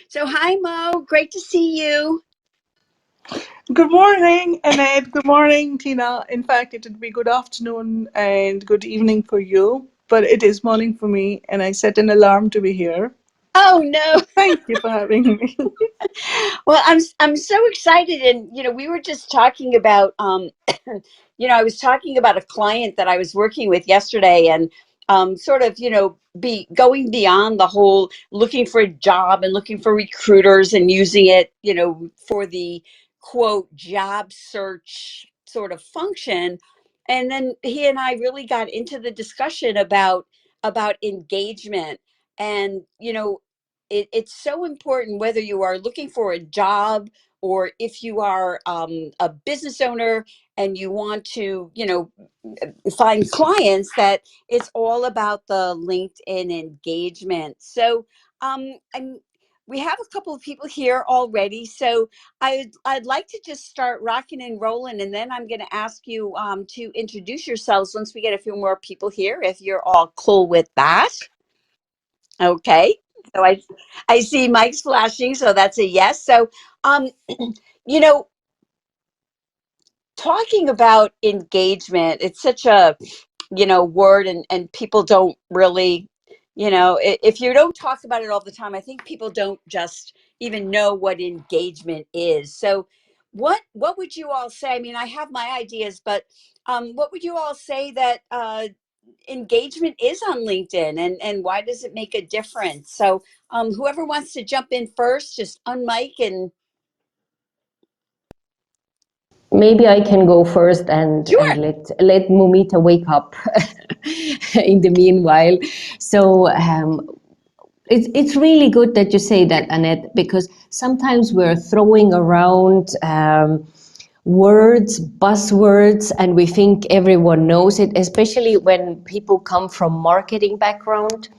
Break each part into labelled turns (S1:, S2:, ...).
S1: So, hi, Mo. Great to see you.
S2: Good morning, Annette. Good morning, Tina. In fact, it would be good afternoon and good evening for you, but it is morning for me, and I set an alarm to be here.
S1: Oh no.
S2: Thank you for having me.
S1: Well, I'm so excited, and we were just talking about I was talking about a client that I was working with yesterday, and sort of be going beyond the whole looking for a job and looking for recruiters and using it for the quote job search sort of function. And then he and I really got into the discussion about engagement. And it's so important whether you are looking for a job or if you are a business owner and you want to find clients, that it's all about the LinkedIn engagement. So I'm we have a couple of people here already, so I'd like to just start rocking and rolling, and then I'm going to ask you to introduce yourselves once we get a few more people here, if you're all cool with that. Okay. So I see Mike's flashing, so that's a yes. So um you know, talking about engagement, it's such a word, and people don't really, if you don't talk about it all the time, I think people don't just even know what engagement is. So what would you all say? I mean, I have my ideas, but what would you all say that engagement is on LinkedIn, and why does it make a difference? So whoever wants to jump in first, just unmic and
S3: Maybe I can go first and
S1: sure.
S3: let Mumita wake up in the meanwhile. So it's really good that you say that, Annette, because sometimes we're throwing around words, buzzwords, and we think everyone knows it, especially when people come from marketing background.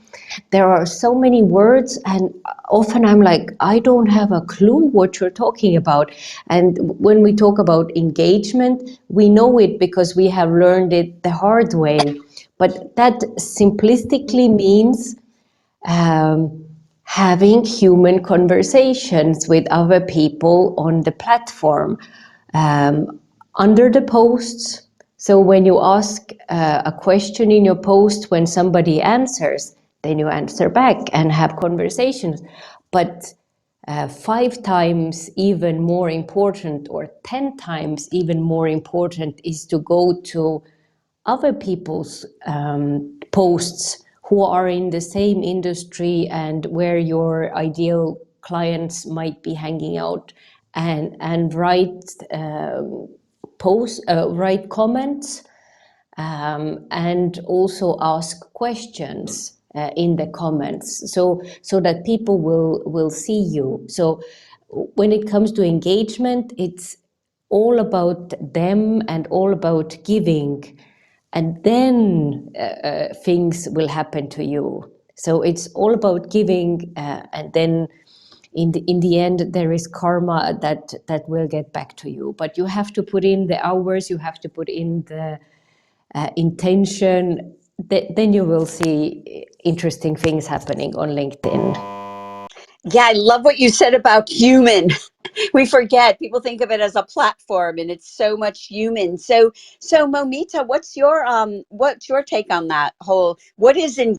S3: There are so many words, and often I'm like, I don't have a clue what you're talking about. And when we talk about engagement, we know it because we have learned it the hard way. But that simplistically means um, having human conversations with other people on the platform, um, under the posts. So when you ask a question in your post, when somebody answers, then you answer back and have conversations. But 5 times even more important, or 10 times even more important, is to go to other people's posts who are in the same industry and where your ideal clients might be hanging out, and write write comments, and also ask questions in the comments, so that people will see you. So when it comes to engagement, it's all about them and all about giving, and then things will happen to you. So it's all about giving, and then in the end there is karma that will get back to you. But you have to put in the hours, you have to put in the intention. Then you will see interesting things happening on LinkedIn.
S1: Yeah, I love what you said about human. We forget, people think of it as a platform, and it's so much human. So Momita, what's your take on that whole, what is in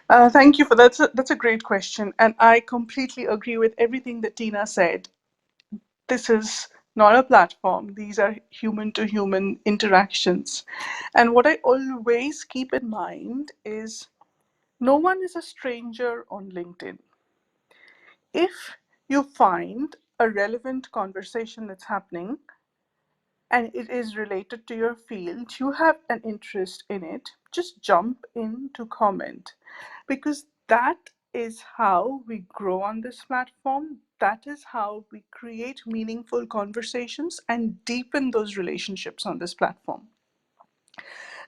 S2: Thank you for that. That's a great question, and I completely agree with everything that Tina said. This is not a platform. These are human to human interactions. And what I always keep in mind is no one is a stranger on LinkedIn. If you find a relevant conversation that's happening and it is related to your field, you have an interest in it, just jump in to comment, because that is how we grow on this platform. That is how we create meaningful conversations and deepen those relationships on this platform.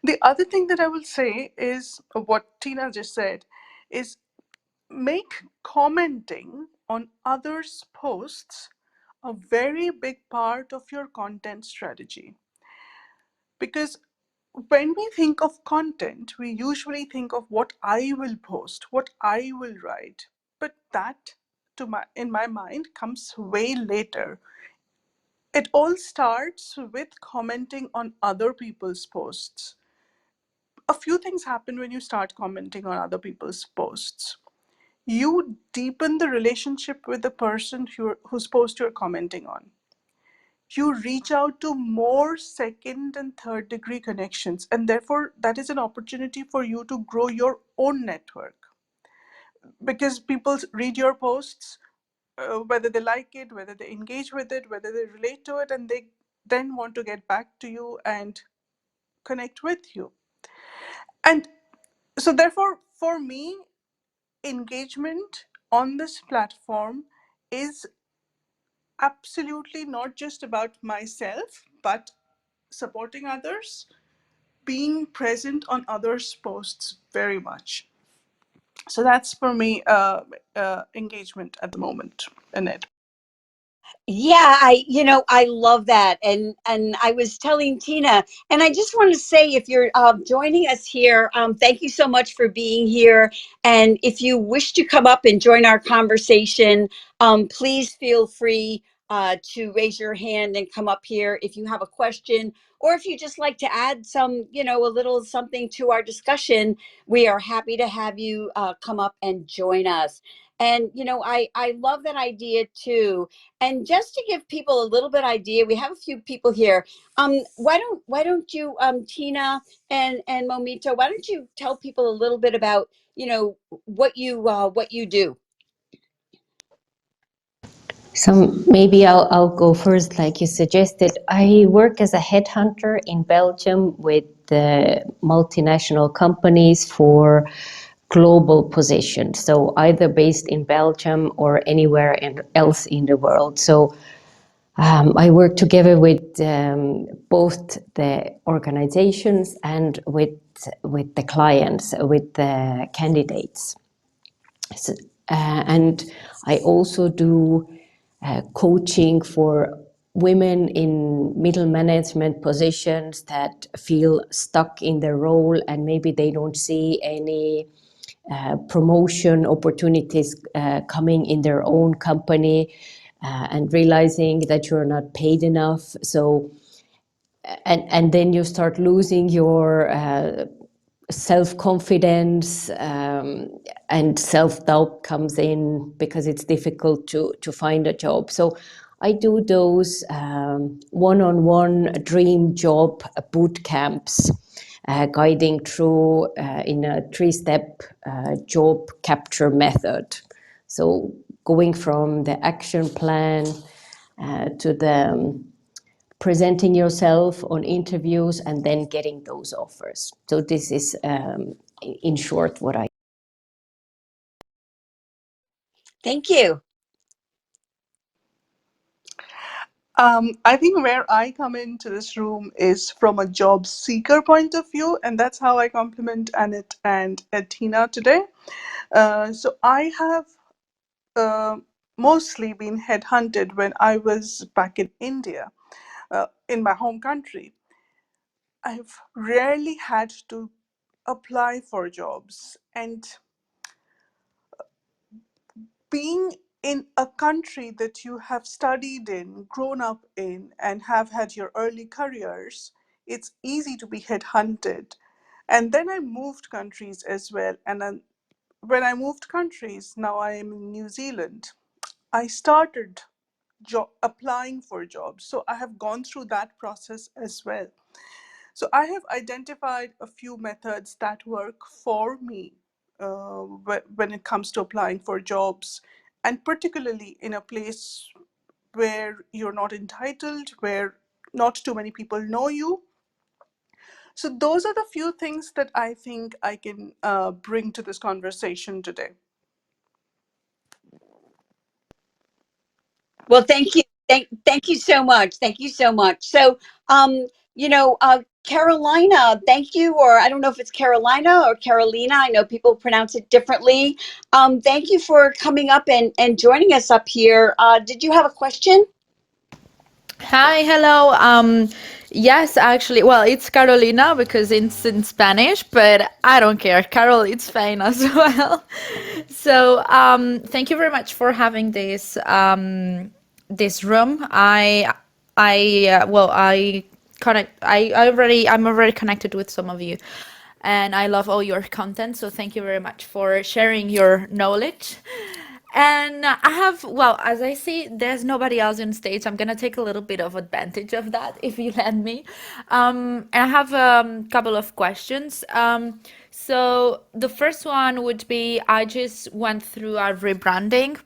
S2: The other thing that I will say is what Tina just said is make commenting on others' posts a very big part of your content strategy. Because when we think of content, we usually think of what I will post, what I will write. but that, in my mind, comes way later. It all starts with commenting on other people's posts. A few things happen when you start commenting on other people's posts. You deepen the relationship with the person whose post you're commenting on. You reach out to more second and third degree connections, and therefore that is an opportunity for you to grow your own network, because people read your posts, whether they like it, whether they engage with it, whether they relate to it, and they then want to get back to you and connect with you. And so therefore, for me, engagement on this platform is absolutely not just about myself, but supporting others, being present on others' posts very much. So that's for me, engagement at the moment, Annette.
S1: Yeah, I love that. And I was telling Tina, and I just want to say, if you're joining us here, thank you so much for being here. And if you wish to come up and join our conversation, please feel free to raise your hand and come up here if you have a question, or if you just like to add some, a little something to our discussion. We are happy to have you come up and join us. And I love that idea too. And just to give people a little bit idea, we have a few people here. Why don't you, Tina and Momita, why don't you tell people a little bit about, what you do?
S3: So maybe I'll go first, like you suggested. I work as a headhunter in Belgium with multinational companies for global positions. So either based in Belgium or anywhere else in the world. So I work together with both the organizations and with the clients, with the candidates. So, and I also do coaching for women in middle management positions that feel stuck in their role and maybe they don't see any promotion opportunities coming in their own company, and realizing that you're not paid enough. So, and then you start losing your self-confidence, and self-doubt comes in because it's difficult to find a job. So I do those one-on-one dream job boot camps, guiding through in a three-step job capture method. So going from the action plan to the presenting yourself on interviews and then getting those offers. So this is, in short, what I.
S1: Thank you.
S2: I think where I come into this room is from a job seeker point of view, and that's how I compliment Annette and Tina today. So I have uh, mostly been headhunted when I was back in India, in my home country. I've rarely had to apply for jobs, and being in a country that you have studied in, grown up in, and have had your early careers, it's easy to be headhunted. And then I moved countries as well. And then when I moved countries, now I am in New Zealand, I started applying for jobs. So I have gone through that process as well. So I have identified a few methods that work for me when it comes to applying for jobs, and particularly in a place where you're not entitled, where not too many people know you. So those are the few things that I think I can bring to this conversation today.
S1: Well, thank you. Thank you so much. Thank you so much. So, Carolina, thank you, or I don't know if it's Carolina or Carolina. I know people pronounce it differently. Thank you for coming up and joining us up here. Did you have a question?
S4: Hi, hello. Yes, actually. Well, it's Carolina because it's in Spanish, but I don't care. Carol, it's fine as well. So, thank you very much for having this room. I connect. I'm already connected with some of you, and I love all your content. So, thank you very much for sharing your knowledge. And I have, well, as I see, there's nobody else on stage. I'm gonna take a little bit of advantage of that, if you let me. And I have a couple of questions. So the first one would be, I just went through a rebranding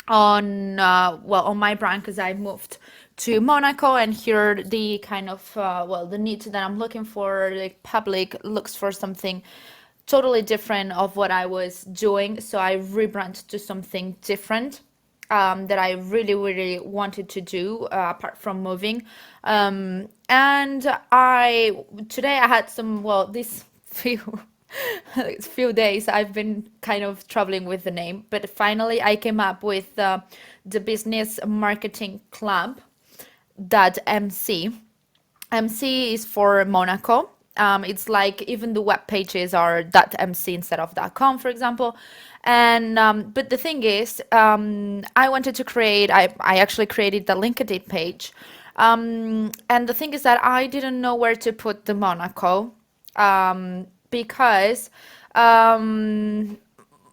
S4: on on my brand because I moved to Monaco, and here the kind of the needs that I'm looking for, like public looks for something totally different of what I was doing, so I rebranded to something different that I really wanted to do apart from moving. And I today I had some, well, these few few days I've been kind of troubling with the name, but finally I came up with the Business Marketing Club .mc. MC is for Monaco. It's like even the web pages are .mc instead of .com, for example. And but the thing is, I wanted to create. I actually created the LinkedIn page, and the thing is that I didn't know where to put the Monaco, because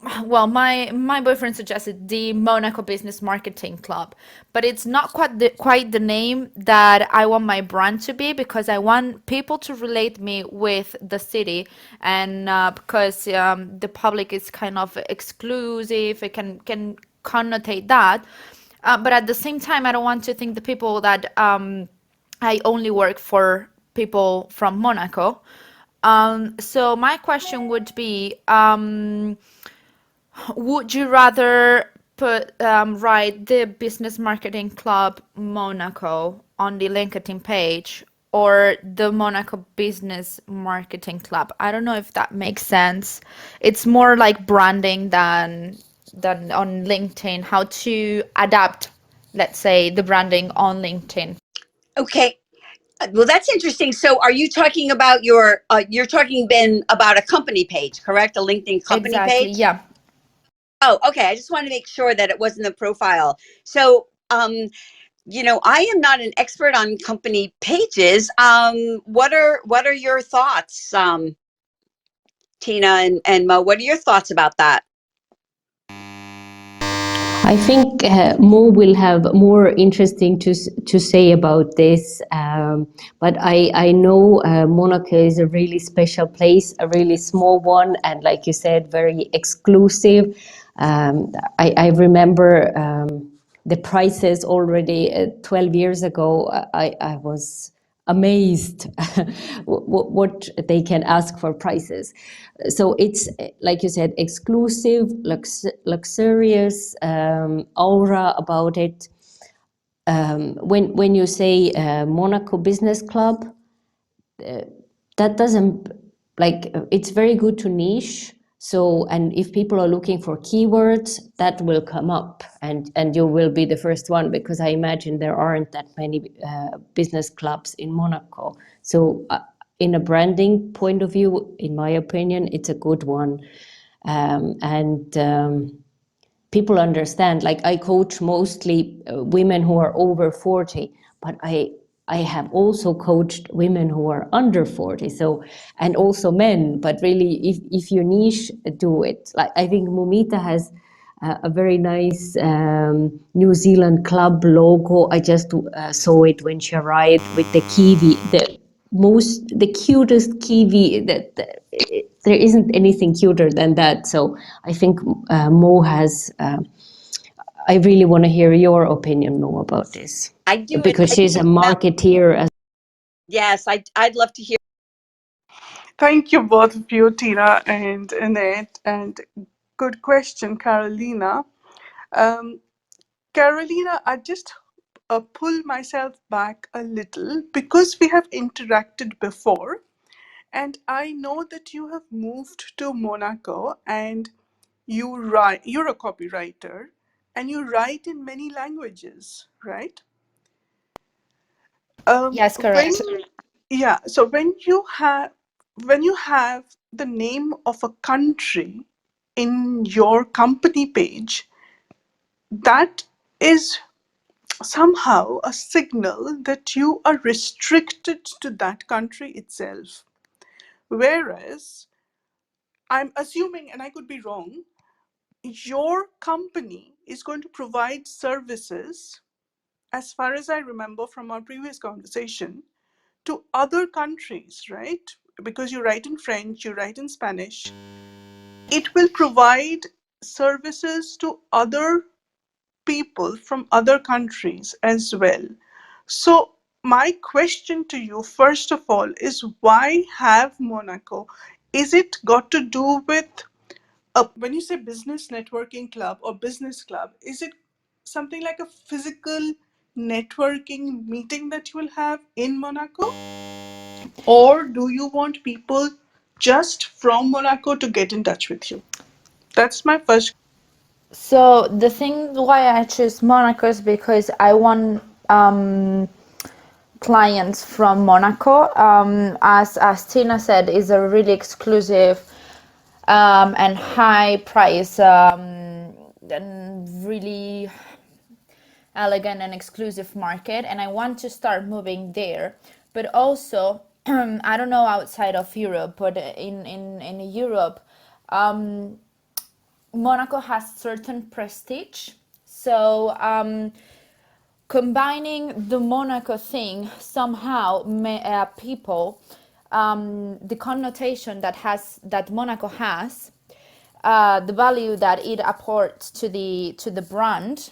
S4: my boyfriend suggested the Monaco Business Marketing Club, but it's not quite the name that I want my brand to be, because I want people to relate me with the city, and because the public is kind of exclusive, it can connotate that, but at the same time, I don't want to think the people that I only work for people from Monaco. So my question would be. Would you rather write the Business Marketing Club Monaco on the LinkedIn page, or the Monaco Business Marketing Club? I don't know if that makes sense. It's more like branding than on LinkedIn, how to adapt, let's say, the branding on LinkedIn.
S1: Okay. Well, that's interesting. So, are you talking about you're talking, Ben, about a company page, correct? A LinkedIn company
S4: Exactly,
S1: page?
S4: yeah.
S1: Oh, okay. I just wanted to make sure that it wasn't the profile. So, I am not an expert on company pages. What are your thoughts, Tina and Mo? What are your thoughts about that?
S3: I think Mo will have more interesting to say about this. But I know Monaco is a really special place, a really small one, and like you said, very exclusive. I remember the prices already 12 years ago. I was amazed what they can ask for prices. So it's, like you said, exclusive, luxurious aura about it. When you say Monaco Business Club, that doesn't, like, it's very good to niche. So, and if people are looking for keywords, that will come up, and you will be the first one, because I imagine there aren't that many business clubs in Monaco. So in a branding point of view, in my opinion, it's a good one. And people understand, like, I coach mostly women who are over 40, but I have also coached women who are under 40, so, and also men, but really, if you niche, do it. Like, I think Mumita has a very nice New Zealand club logo. I just saw it when she arrived, with the kiwi, the cutest kiwi there isn't anything cuter than that. So I think Mo has. I really want to hear your opinion, Mo, about this,
S1: I do it.
S3: because
S1: I
S3: she's a
S1: well,
S3: marketeer.
S1: yes, I'd love to hear.
S2: Thank you, both of you, Tina and Annette. And good question, Carolina. Um, Carolina, I just pull myself back a little because we have interacted before. And I know that you have moved to Monaco and you're a copywriter and you write in many languages, right?
S4: Yes,
S2: When
S4: correct.
S2: yeah, so when you have the name of a country in your company page, that is somehow a signal that you are restricted to that country itself. Whereas, I'm assuming, and I could be wrong, your company is going to provide services, as far as I remember from our previous conversation, to other countries, right? Because you write in French, you write in Spanish. It will provide services to other people from other countries as well. So, my question to you, first of all, is why have Monaco? Is it got to do with when you say business networking club or business club, is it something like a physical networking meeting that you will have in Monaco? Or do you want people just from Monaco to get in touch with you? That's my first.
S4: So the thing why I choose Monaco is because I want clients from Monaco. As Tina said, is a really exclusive and high price and really elegant and exclusive market, and I want to start moving there. But also, I don't know outside of Europe, but in Europe, Monaco has certain prestige. So combining the Monaco thing somehow people the connotation that Monaco has, the value that it apports to the brand,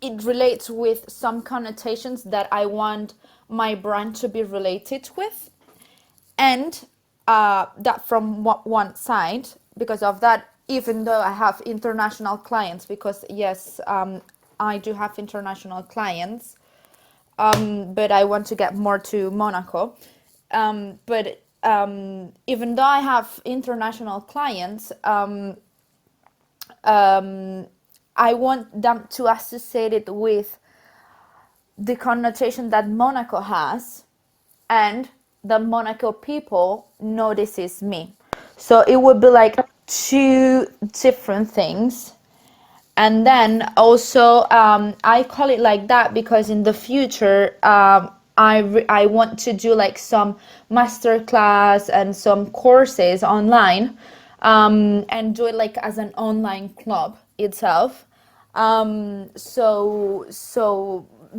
S4: it relates with some connotations that I want my brand to be related with, and that from one side, because of that, even though I have international clients, because yes, I do have international clients, but I want to get more to Monaco. But even though I have international clients, I want them to associate it with the connotation that Monaco has, and the Monaco people know this is me. So it would be like two different things. And then also, I call it like that because in the future, I want to do like some master class and some courses online, and do it like as an online club itself. So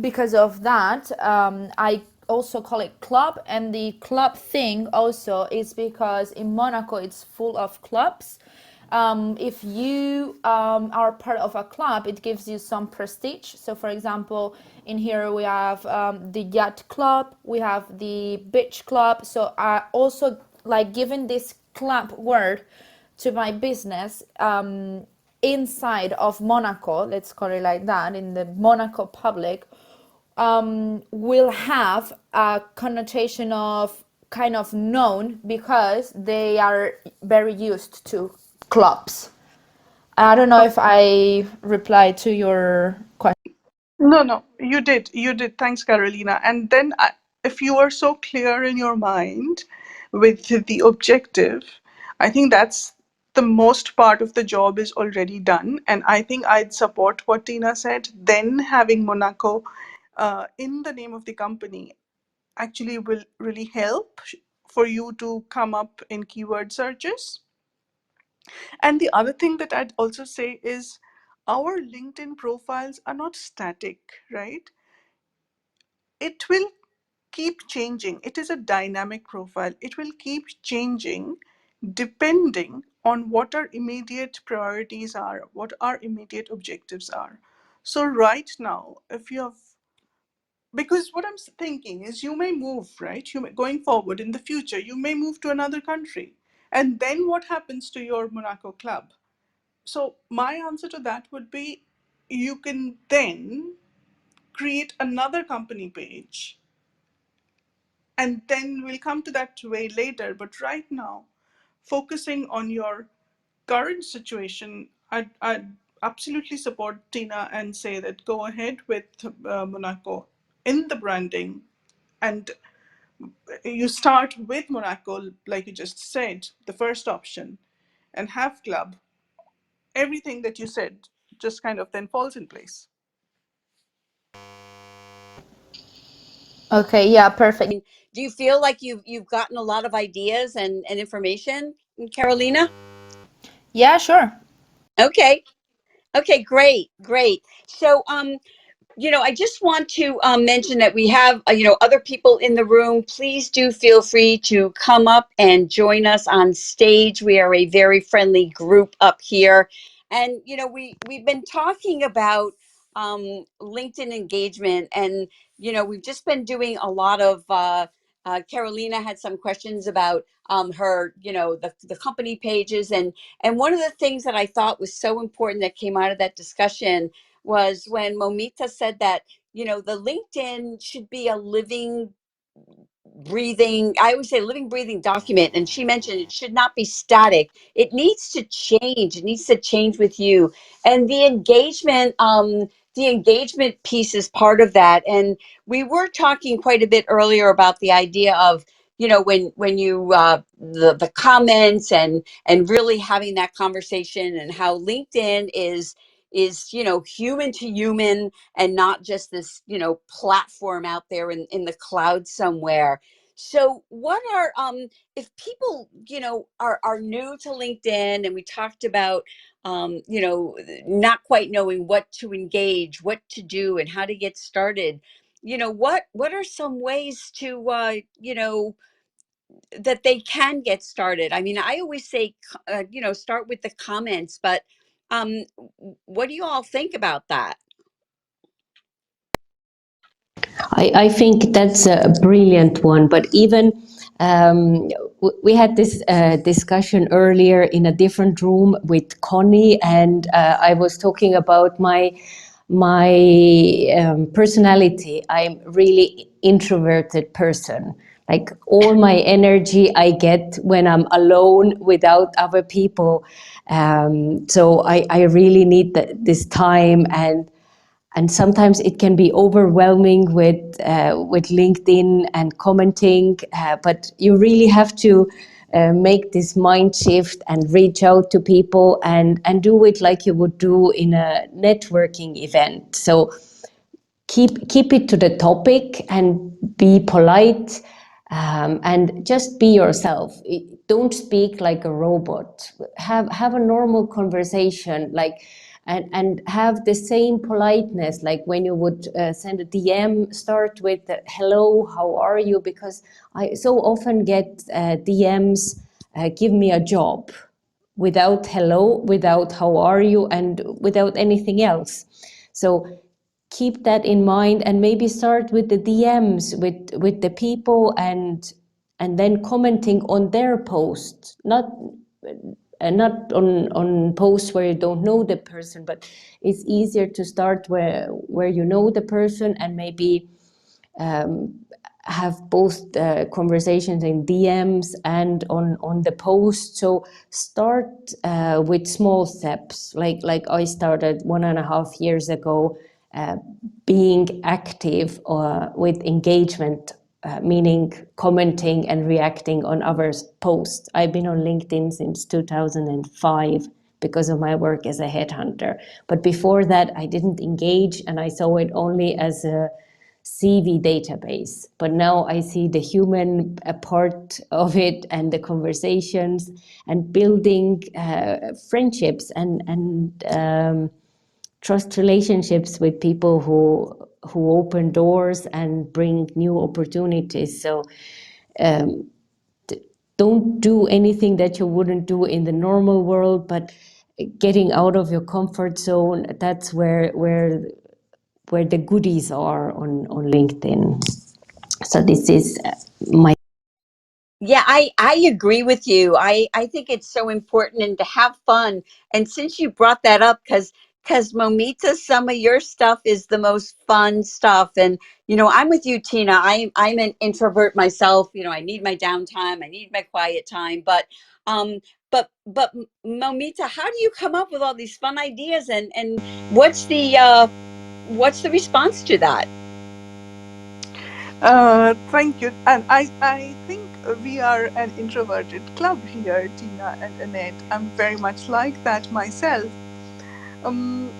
S4: because of that, I also call it club, and the club thing also is because in Monaco it's full of clubs. If you are part of a club, it gives you some prestige. So, for example, in here we have the yacht club, we have the beach club. So, I also like giving this club word to my business inside of Monaco, let's call it like that, in the Monaco public, will have a connotation of kind of known because they are very used to clubs. I don't know if I replied to your question.
S2: No, no, you did. You did. Thanks, Carolina. And then, if you are so clear in your mind with the objective, I think that's the most part of the job is already done. And I think I'd support what Tina said. Then having Monaco in the name of the company actually will really help for you to come up in keyword searches. And the other thing that I'd also say is our LinkedIn profiles are not static, right? It will keep changing. It is a dynamic profile. It will keep changing depending on what our immediate priorities are, what our immediate objectives are. So, right now, if you have, because what I'm thinking is you may move, right? You may, going forward in the future, you may move to another country. And then what happens to your Monaco club? So, my answer to that would be you can then create another company page, and then we'll come to that way later. But right now, focusing on your current situation, I'd absolutely support Tina and say that go ahead with Monaco. in the branding, and you start with Monaco, like you just said, the first option, and have club, everything that you said just kind of then falls in place.
S4: Okay, yeah, perfect.
S1: Do you feel like you've gotten a lot of ideas and information, Carolina?
S4: Yeah, sure.
S1: Okay. Okay, great, great. So, I just want to mention that we have, other people in the room. Please do feel free to come up and join us on stage. We are a very friendly group up here. And, we've been talking about LinkedIn engagement, and, we've just been doing a lot of, Carolina had some questions about her, the company pages. And one of the things that I thought was so important that came out of that discussion was when Momita said that, the LinkedIn should be a living, breathing, I always say living, breathing document. And she mentioned it should not be static. It needs to change. It needs to change with you. And the engagement piece is part of that. And we were talking quite a bit earlier about the idea of, when you the comments and really having that conversation, and how LinkedIn is human to human, and not just this platform out there in the cloud somewhere. So what are if people are new to LinkedIn, and we talked about not quite knowing what to engage, what to do, and how to get started, what are some ways to that they can get started? I mean, I always say start with the comments, but what do you all think about that?
S3: I think that's a brilliant one. But even we had this discussion earlier in a different room with Connie, and I was talking about my personality. I'm really introverted person. Like all my energy I get when I'm alone without other people. So I really need this time, and sometimes it can be overwhelming with LinkedIn and commenting, but you really have to make this mind shift and reach out to people and do it like you would do in a networking event. So keep it to the topic and be polite, and just be yourself. Don't speak like a robot. Have a normal conversation, like, and have the same politeness, like when you would send a DM. Start with hello, how are you? Because I so often get DMs, give me a job, without hello, without how are you, and without anything else. So keep that in mind, and maybe start with the DMs with the people, and then commenting on their posts, not on posts where you don't know the person. But it's easier to start where you know the person, and maybe have both conversations in DMs and on the post. So start with small steps, like I started 1.5 years ago, uh, being active with engagement, meaning commenting and reacting on others' posts. I've been on LinkedIn since 2005 because of my work as a headhunter. But before that, I didn't engage, and I saw it only as a CV database. But now I see the human part of it, and the conversations, and building friendships, and trust relationships with people who open doors and bring new opportunities. So don't do anything that you wouldn't do in the normal world, but getting out of your comfort zone, that's where the goodies are on LinkedIn. So this is my.
S1: Yeah, I agree with you. I think it's so important, and to have fun. And since you brought that up, because Momita, some of your stuff is the most fun stuff. And I'm with you, Tina. I'm an introvert myself. I need my downtime. I need my quiet time. But Momita, how do you come up with all these fun ideas? And what's the response to that?
S2: Thank you. And I think we are an introverted club here, Tina and Annette. I'm very much like that myself. Um,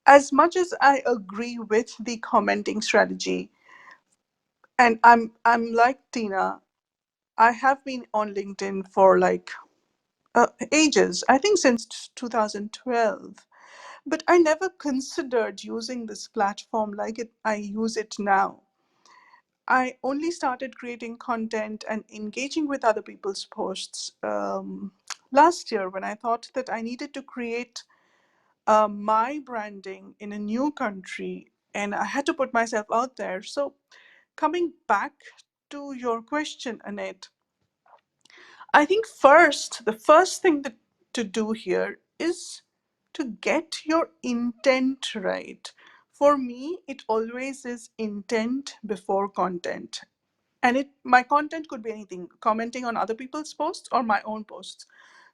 S2: as much as I agree with the commenting strategy, and I'm like Tina, I have been on LinkedIn for like ages, I think since 2012. But I never considered using this platform like I use it now. I only started creating content and engaging with other people's posts last year when I thought that I needed to create my branding in a new country and I had to put myself out there. So, coming back to your question, Annette, I think the first thing to do here is to get your intent right. For me, it always is intent before content. And my content could be anything, commenting on other people's posts or my own posts.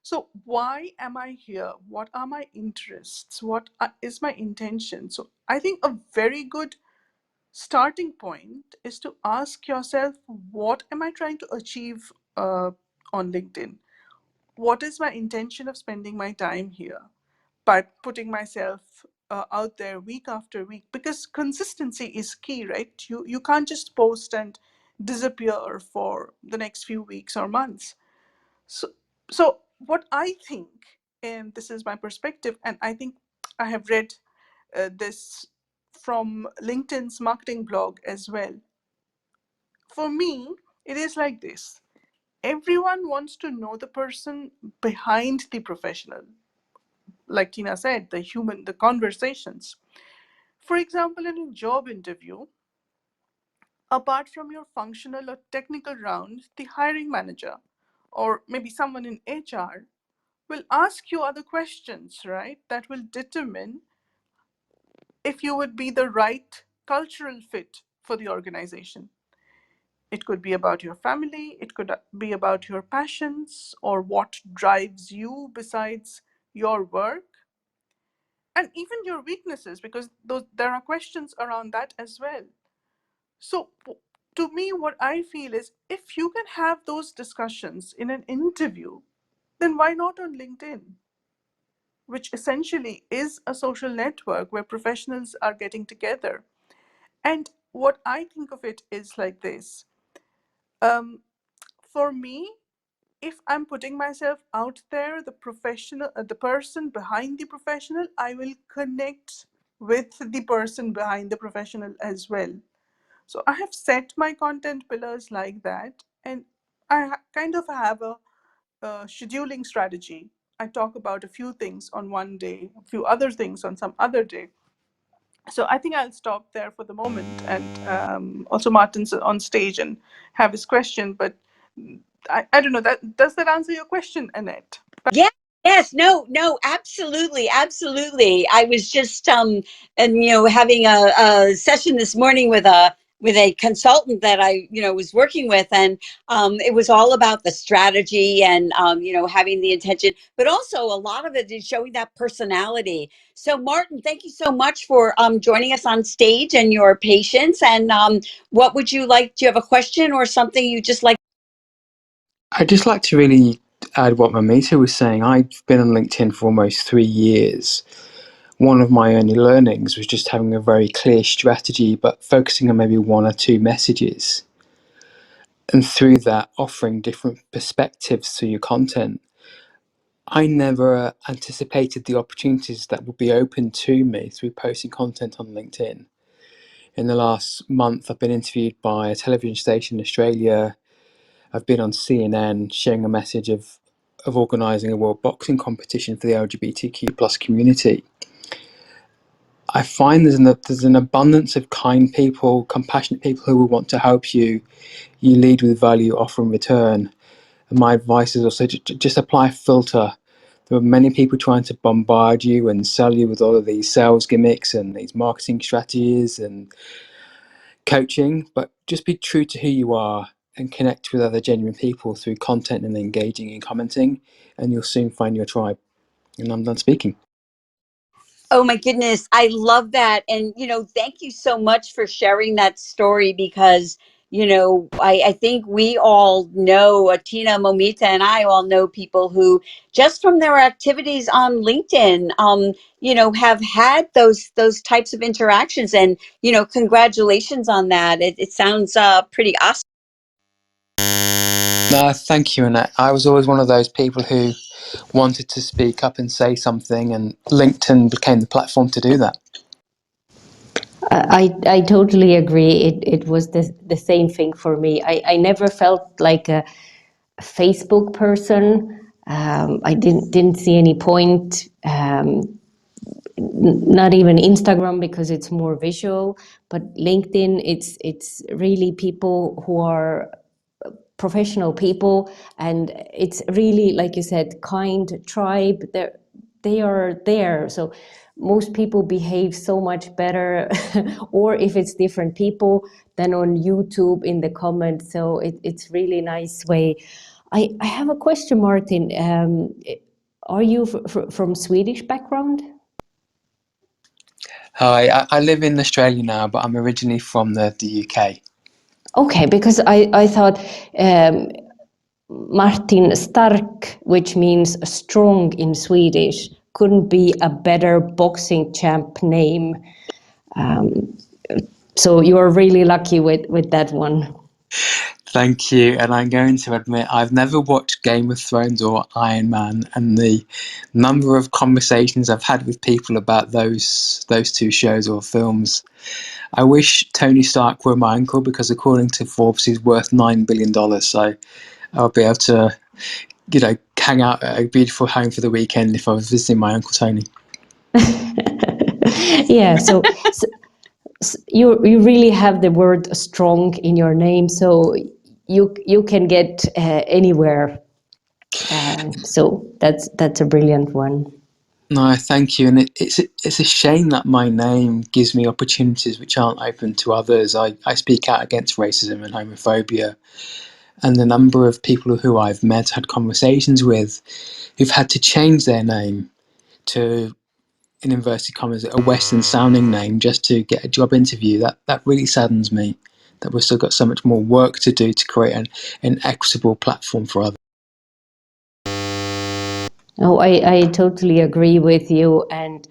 S2: So why am I here? What are my interests? What is my intention? So I think a very good starting point is to ask yourself, what am I trying to achieve on LinkedIn? What is my intention of spending my time here by putting myself out there week after week? Because consistency is key, right? You can't just post and disappear for the next few weeks or months. So what I think, and this is my perspective, and I think I have read this from LinkedIn's marketing blog as well. For me, it is like this. Everyone wants to know the person behind the professional. Like Tina said, the human, the conversations. For example, in a job interview, apart from your functional or technical round, the hiring manager or maybe someone in HR will ask you other questions, right? That will determine if you would be the right cultural fit for the organization. It could be about your family, it could be about your passions or what drives you besides your work, and even your weaknesses, because there are questions around that as well. So, to me, what I feel is if you can have those discussions in an interview, then why not on LinkedIn, which essentially is a social network where professionals are getting together? And what I think of it is like this. Um, for me, if I'm putting myself out there, the professional, the person behind the professional, I will connect with the person behind the professional as well. So I have set my content pillars like that, and I kind of have a scheduling strategy. I talk about a few things on one day, a few other things on some other day. So I think I'll stop there for the moment, and also Martin's on stage and have his question. But I don't know, that does that answer your question, Annette?
S1: Yeah, yes, no, no, absolutely, absolutely. I was just and having a session this morning with a consultant that I was working with, and it was all about the strategy and having the intention, but also a lot of it is showing that personality. So Martin, thank you so much for joining us on stage and your patience. And what would you like? Do you have a question or something you just like?
S5: I'd just like to really add what Mamita was saying. I've been on LinkedIn for almost 3 years. One of my only learnings was just having a very clear strategy, but focusing on maybe one or two messages. And through that, offering different perspectives to your content. I never anticipated the opportunities that would be open to me through posting content on LinkedIn. In the last month, I've been interviewed by a television station in Australia. I've been on CNN sharing a message of organising a world boxing competition for the LGBTQ plus community. I find there's an abundance of kind people, compassionate people who will want to help you. You lead with value, offer in return. And my advice is also just apply a filter. There are many people trying to bombard you and sell you with all of these sales gimmicks and these marketing strategies and coaching, but just be true to who you are and connect with other genuine people through content and engaging and commenting, and you'll soon find your tribe. And I'm done speaking.
S1: Oh my goodness, I love that. And, thank you so much for sharing that story because, I think we all know, Tina, Momita, and I all know people who just from their activities on LinkedIn, have had those types of interactions. And, congratulations on that. It sounds pretty awesome.
S5: No, thank you. And I was always one of those people who wanted to speak up and say something, and LinkedIn became the platform to do that.
S3: I totally agree. It was the same thing for me. I never felt like a Facebook person. I didn't see any point. Not even Instagram because it's more visual, but LinkedIn, it's really people who are professional people, and it's really, like you said, kind tribe. They are there. So most people behave so much better, or if it's different people, than on YouTube in the comments. So it's really nice way. I have a question, Martin. Are you from Swedish background?
S5: Hi, I live in Australia now, but I'm originally from the UK.
S3: Okay, because I thought Martin Stark, which means strong in Swedish, couldn't be a better boxing champ name. So you are really lucky with that one.
S5: Thank you. And I'm going to admit I've never watched Game of Thrones or Iron Man, and the number of conversations I've had with people about those two shows or films. I wish Tony Stark were my uncle, because according to Forbes, he's worth $9 billion. So I'll be able to, hang out at a beautiful home for the weekend if I was visiting my Uncle Tony.
S3: Yeah, so you really have the word strong in your name, so you can get anywhere. So that's a brilliant one.
S5: No, thank you. And it's a shame that my name gives me opportunities which aren't open to others. I speak out against racism and homophobia. And the number of people who I've met, had conversations with, who've had to change their name to, in inverted commas, a Western sounding name just to get a job interview, that really saddens me, that we've still got so much more work to do to create an equitable platform for others.
S3: Oh, I totally agree with you. And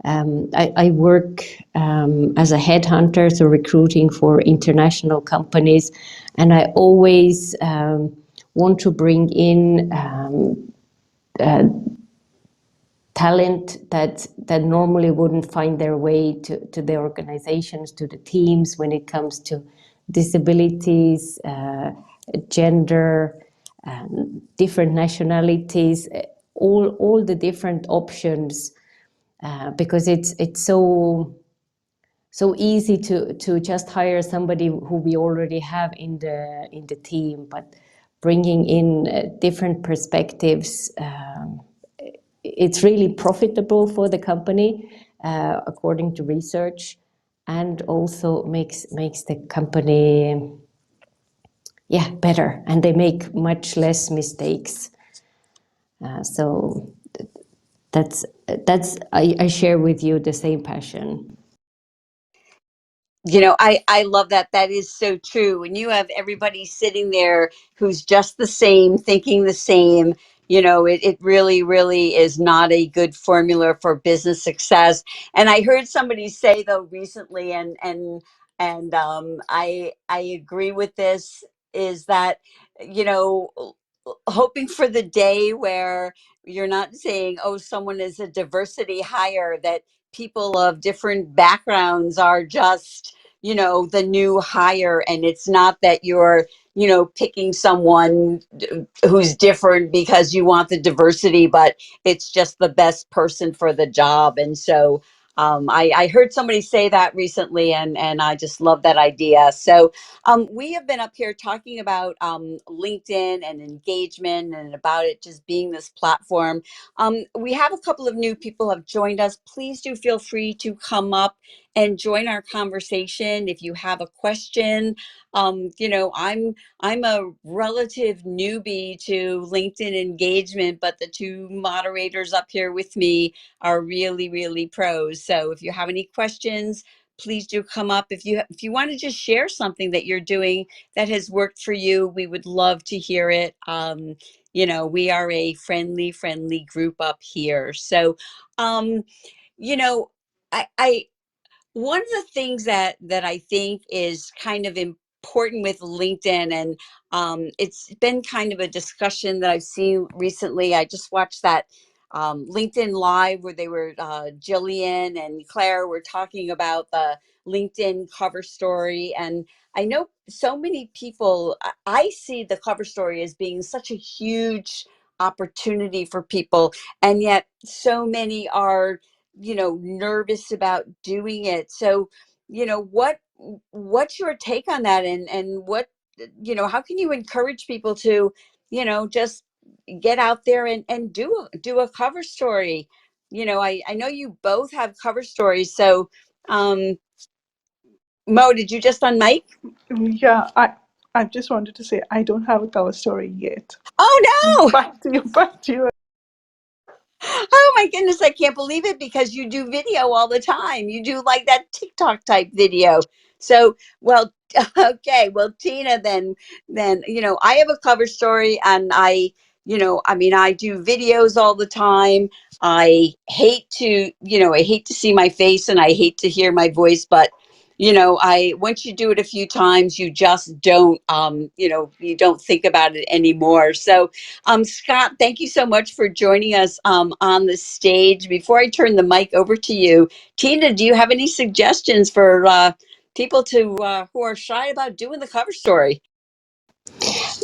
S3: I work as a headhunter, so recruiting for international companies. And I always want to bring in talent that normally wouldn't find their way to the organizations, to the teams, when it comes to disabilities, gender, different nationalities, all the different options, because it's so easy to just hire somebody who we already have in the team, but bringing in different perspectives. It's really profitable for the company, according to research, and also makes the company better, and they make much less mistakes. So I share with you the same passion.
S1: I love that. That is so true. When you have everybody sitting there who's just the same, thinking the same, it really, really is not a good formula for business success. And I heard somebody say though recently, and I agree with this, is that, you know, hoping for the day where you're not saying, oh, someone is a diversity hire, that people of different backgrounds are just, the new hire. And it's not that you're, picking someone who's different because you want the diversity, but it's just the best person for the job. And so I heard somebody say that recently, and I just love that idea. So we have been up here talking about LinkedIn and engagement, and about it just being this platform. We have a couple of new people have joined us. Please do feel free to come up and join our conversation. If you have a question, I'm a relative newbie to LinkedIn engagement, but the two moderators up here with me are really, really pros. So if you have any questions, please do come up. If you want to just share something that you're doing that has worked for you, we would love to hear it. We are a friendly group up here. So, um, you know, I one of the things that I think is kind of important with LinkedIn, and it's been kind of a discussion that I've seen recently. I just watched that LinkedIn Live where they were Jillian and Claire were talking about the LinkedIn cover story, and I know so many people. I see the cover story as being such a huge opportunity for people, and yet so many are nervous about doing it. So what's your take on that, and what how can you encourage people to just get out there and do a cover story? I know you both have cover stories, so um Mo, did you just unmic?
S2: Yeah, I just wanted to say I don't have a cover story yet.
S1: Oh no.
S2: Back to you. Back to you.
S1: Oh my goodness, I can't believe it, because you do video all the time. You do like that TikTok type video. So, well, okay, well, Tina, then I have a cover story, and I mean, I do videos all the time. I hate to see my face, and I hate to hear my voice, but I once you do it a few times, you just don't you don't think about it anymore. So Scott, thank you so much for joining us on the stage. Before I turn the mic over to you, Tina, do you have any suggestions for people who are shy about doing the cover story?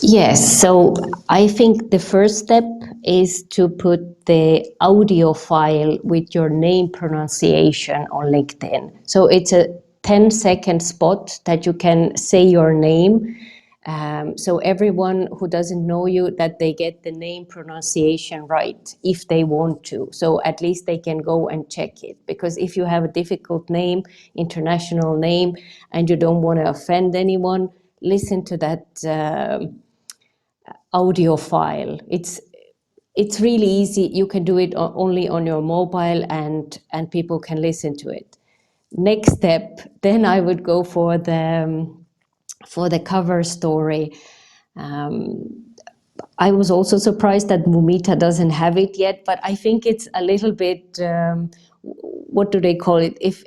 S3: Yes, so I think the first step is to put the audio file with your name pronunciation on LinkedIn. So it's a 10-second spot that you can say your name. So everyone who doesn't know you, that they get the name pronunciation right if they want to. So at least they can go and check it. Because if you have a difficult name, international name, and you don't want to offend anyone, listen to that audio file. It's really easy. You can do it only on your mobile, and people can listen to it. Next step, then I would go for the cover story. I was also surprised that Mumita doesn't have it yet, but I think it's a little bit, what do they call it? If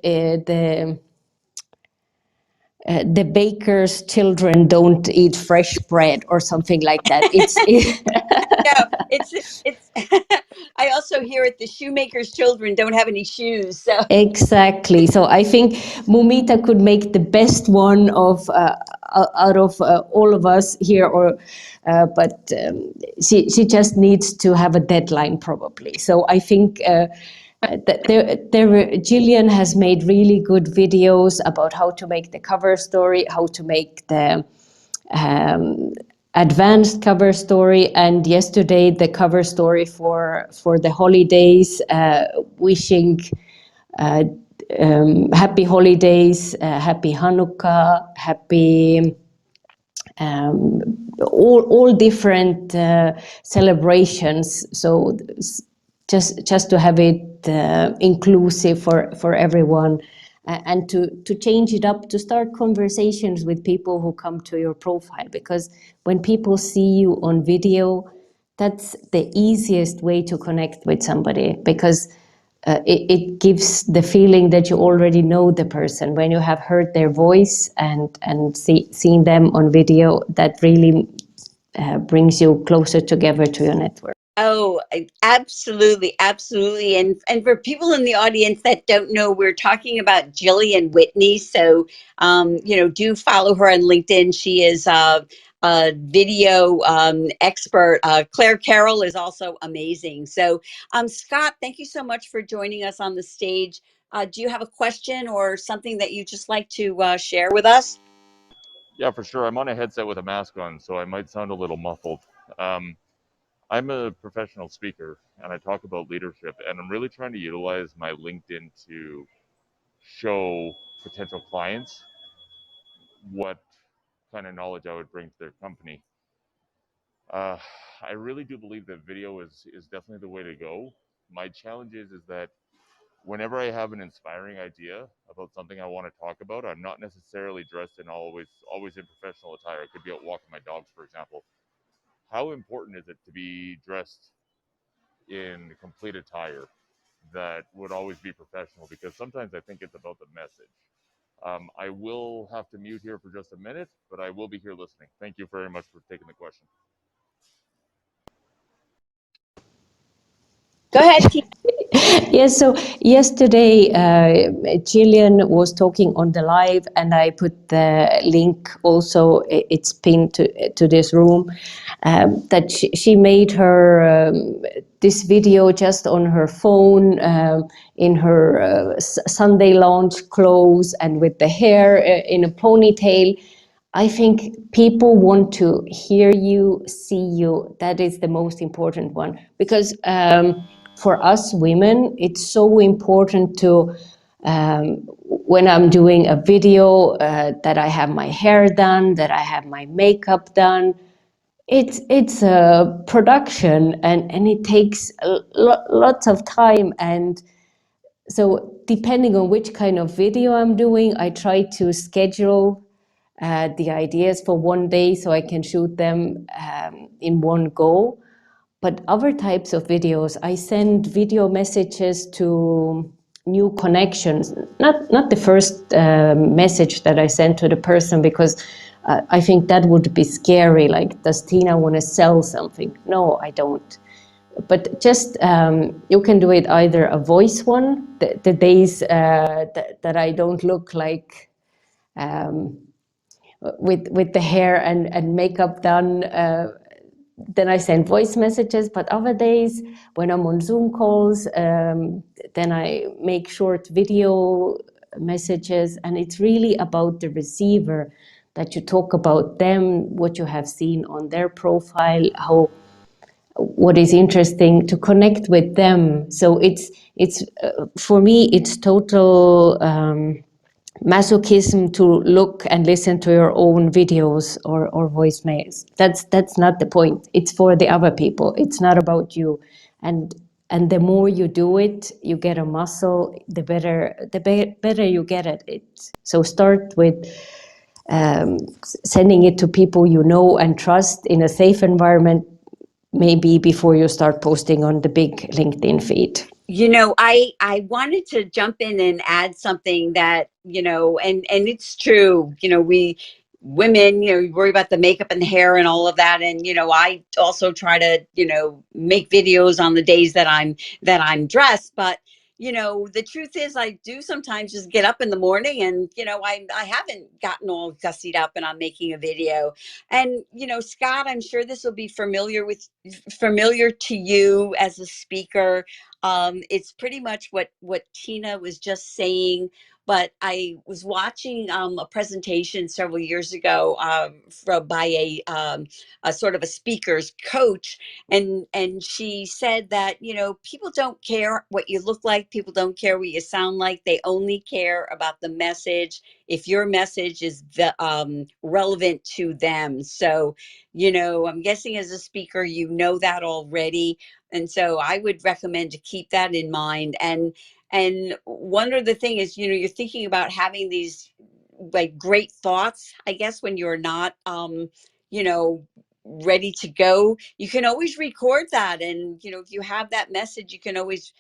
S3: the baker's children don't eat fresh bread or something like that. It's
S1: No, it's I also hear it, the shoemaker's children don't have any shoes. So
S3: exactly. So I think Mumita could make the best one of out of all of us here, but she just needs to have a deadline probably. So I think. Gillian has made really good videos about how to make the cover story, how to make the advanced cover story, and yesterday the cover story for the holidays, wishing uh, happy holidays, happy Hanukkah, happy all different celebrations. So just to have it inclusive for everyone, and to change it up, to start conversations with people who come to your profile, because when people see you on video, that's the easiest way to connect with somebody, because it gives the feeling that you already know the person. When you have heard their voice and seen them on video, that really brings you closer together to your network.
S1: oh, absolutely, absolutely. And for people in the audience that don't know, we're talking about Jillian Whitney. So do follow her on LinkedIn. She is a video expert. Claire Carroll is also amazing. So Scott, thank you so much for joining us on the stage. Do you have a question or something that you just like to share with us?
S6: Yeah, for sure. I'm on a headset with a mask on, so I might sound a little muffled. Um, I'm a professional speaker and I talk about leadership, and I'm really trying to utilize my LinkedIn to show potential clients what kind of knowledge I would bring to their company. Uh, I really do believe that video is definitely the way to go. My challenge is that whenever I have an inspiring idea about something I want to talk about, I'm not necessarily dressed in always in professional attire. I could be out walking my dogs, for example. How important is it to be dressed in complete attire that would always be professional? Because sometimes I think it's about the message. I will have to mute here for just a minute, but I will be here listening. Thank you very much for taking the question.
S1: Go ahead, Tina.
S3: Yes, so yesterday Gillian was talking on the live, and I put the link also, it's pinned to this room, that she made her this video just on her phone, in her Sunday lounge clothes and with the hair in a ponytail. I think people want to hear you, see you. That is the most important one, because for us women, it's so important to, when I'm doing a video, that I have my hair done, that I have my makeup done. It's a production, and it takes lots of time. And so depending on which kind of video I'm doing, I try to schedule the ideas for one day so I can shoot them in one go. But other types of videos, I send video messages to new connections. Not the first message that I send to the person, because I think that would be scary. Like, does Tina want to sell something? No, I don't. But just you can do it either a voice one, the days that I don't look like with the hair and makeup done, then I send voice messages. But other days when I'm on Zoom calls, then I make short video messages, and it's really about the receiver, that you talk about them, what you have seen on their profile, how, what is interesting, to connect with them. So it's for me, it's total masochism to look and listen to your own videos or voicemails. That's not the point. It's for the other people. It's not about you. And the more you do it, you get a muscle. The better you get at it. So start with sending it to people you know and trust in a safe environment, maybe before you start posting on the big LinkedIn feed.
S1: You know, I wanted to jump in and add something that, you know, and it's true, you know, we women, you know, we worry about the makeup and the hair and all of that. And, you know, I also try to, you know, make videos on the days that I'm dressed. But, you know, the truth is I do sometimes just get up in the morning and, you know, I haven't gotten all gussied up and I'm making a video. And, you know, Scott, I'm sure this will be familiar to you as a speaker. It's pretty much what Tina was just saying. But I was watching a presentation several years ago by a sort of a speaker's coach, and she said that, you know, people don't care what you look like, people don't care what you sound like, they only care about the message. If your message is relevant to them. So, you know, I'm guessing as a speaker, you know that already. And so I would recommend to keep that in mind. And one other thing is, you know, you're thinking about having these like great thoughts, I guess, when you're not you know, ready to go. You can always record that. And, you know, if you have that message, you can always,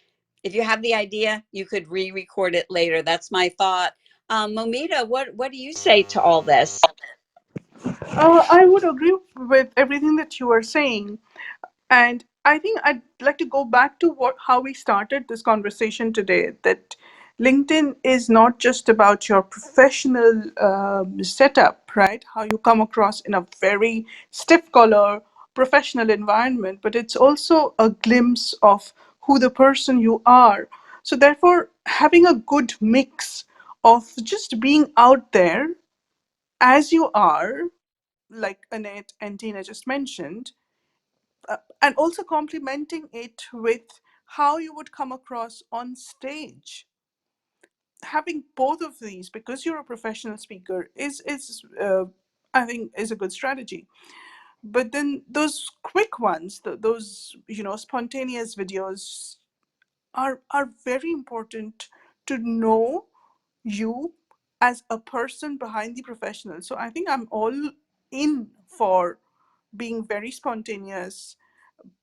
S1: if you have the idea, you could re-record it later. That's my thought. Momita, what do you say to all this?
S2: I would agree with everything that you are saying. And I think I'd like to go back to how we started this conversation today, that LinkedIn is not just about your professional setup, right? How you come across in a very stiff collar professional environment, but it's also a glimpse of who the person you are. So therefore, having a good mix of just being out there as you are, like Annette and Tina just mentioned, and also complementing it with how you would come across on stage. having both of these, because you're a professional speaker, is I think is a good strategy. But then those quick ones, those spontaneous videos are very important to know you as a person behind the professional. So I think I'm all in for being very spontaneous,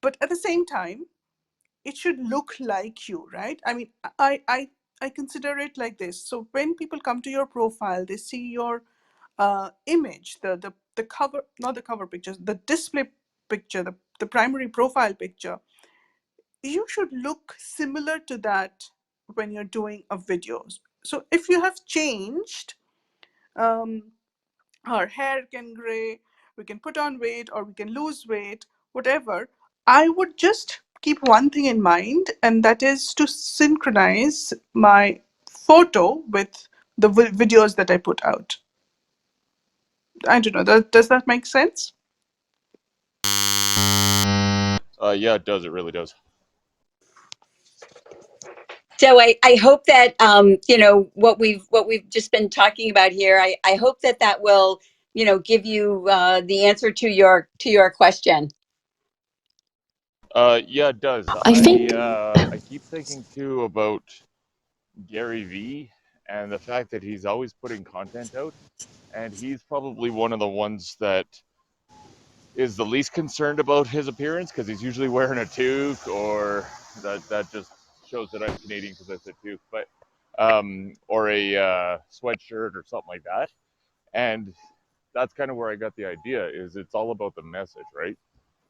S2: but at the same time, it should look like you, right? I mean, I consider it like this. So when people come to your profile, they see your image, the cover, not the cover pictures, the display picture, the primary profile picture. You should look similar to that when you're doing a video. So if you have changed, our hair can gray, we can put on weight, or we can lose weight, whatever, I would just keep one thing in mind, and that is to synchronize my photo with the videos that I put out. I don't know, does that make sense?
S6: Yeah, it does. It really does.
S1: So I hope that what we've just been talking about here. I hope that will give you the answer to your question.
S6: Yeah, it does.
S3: I think
S6: I keep thinking too about Gary V and the fact that he's always putting content out, and he's probably one of the ones that is the least concerned about his appearance because he's usually wearing a toque, or that just shows that I'm Canadian because I said toque, but or a sweatshirt or something like that. And that's kind of where I got the idea. Is it's all about the message, right?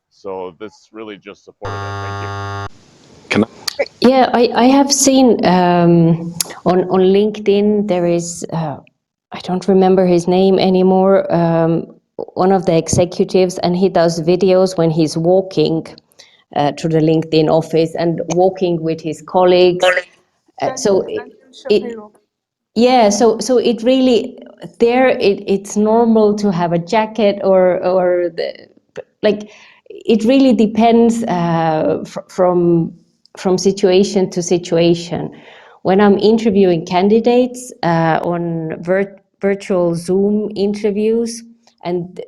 S6: So this really just supported that. Thank you.
S3: yeah, I have seen on LinkedIn there is I don't remember his name anymore. One of the executives, and he does videos when he's walking to the LinkedIn office and walking with his colleagues. So
S2: Daniel
S3: it,
S2: Shapiro.
S3: yeah, so it really there it's normal to have a jacket or like it really depends from situation to situation. When I'm interviewing candidates on virtual Zoom interviews, and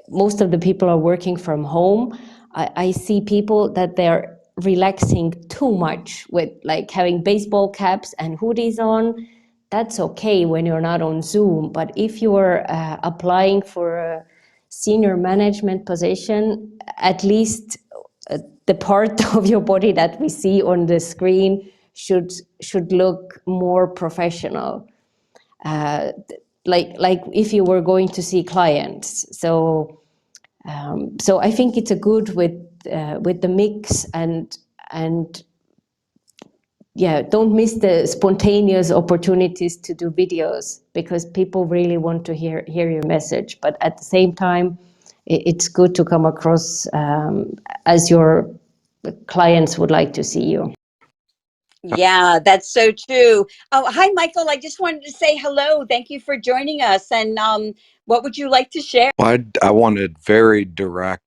S3: most of the people are working from home, I see people that they're relaxing too much with like having baseball caps and hoodies on. That's okay when you're not on Zoom, but if you're applying for a senior management position, at least the part of your body that we see on the screen should look more professional, like if you were going to see clients. So I think it's a good with the mix, and yeah, don't miss the spontaneous opportunities to do videos because people really want to hear your message. But at the same time, it's good to come across as your clients would like to see you.
S1: Yeah, that's so true. Oh, hi, Michael. I just wanted to say hello. Thank you for joining us. And what would you like to share?
S7: Well, I wanted very direct,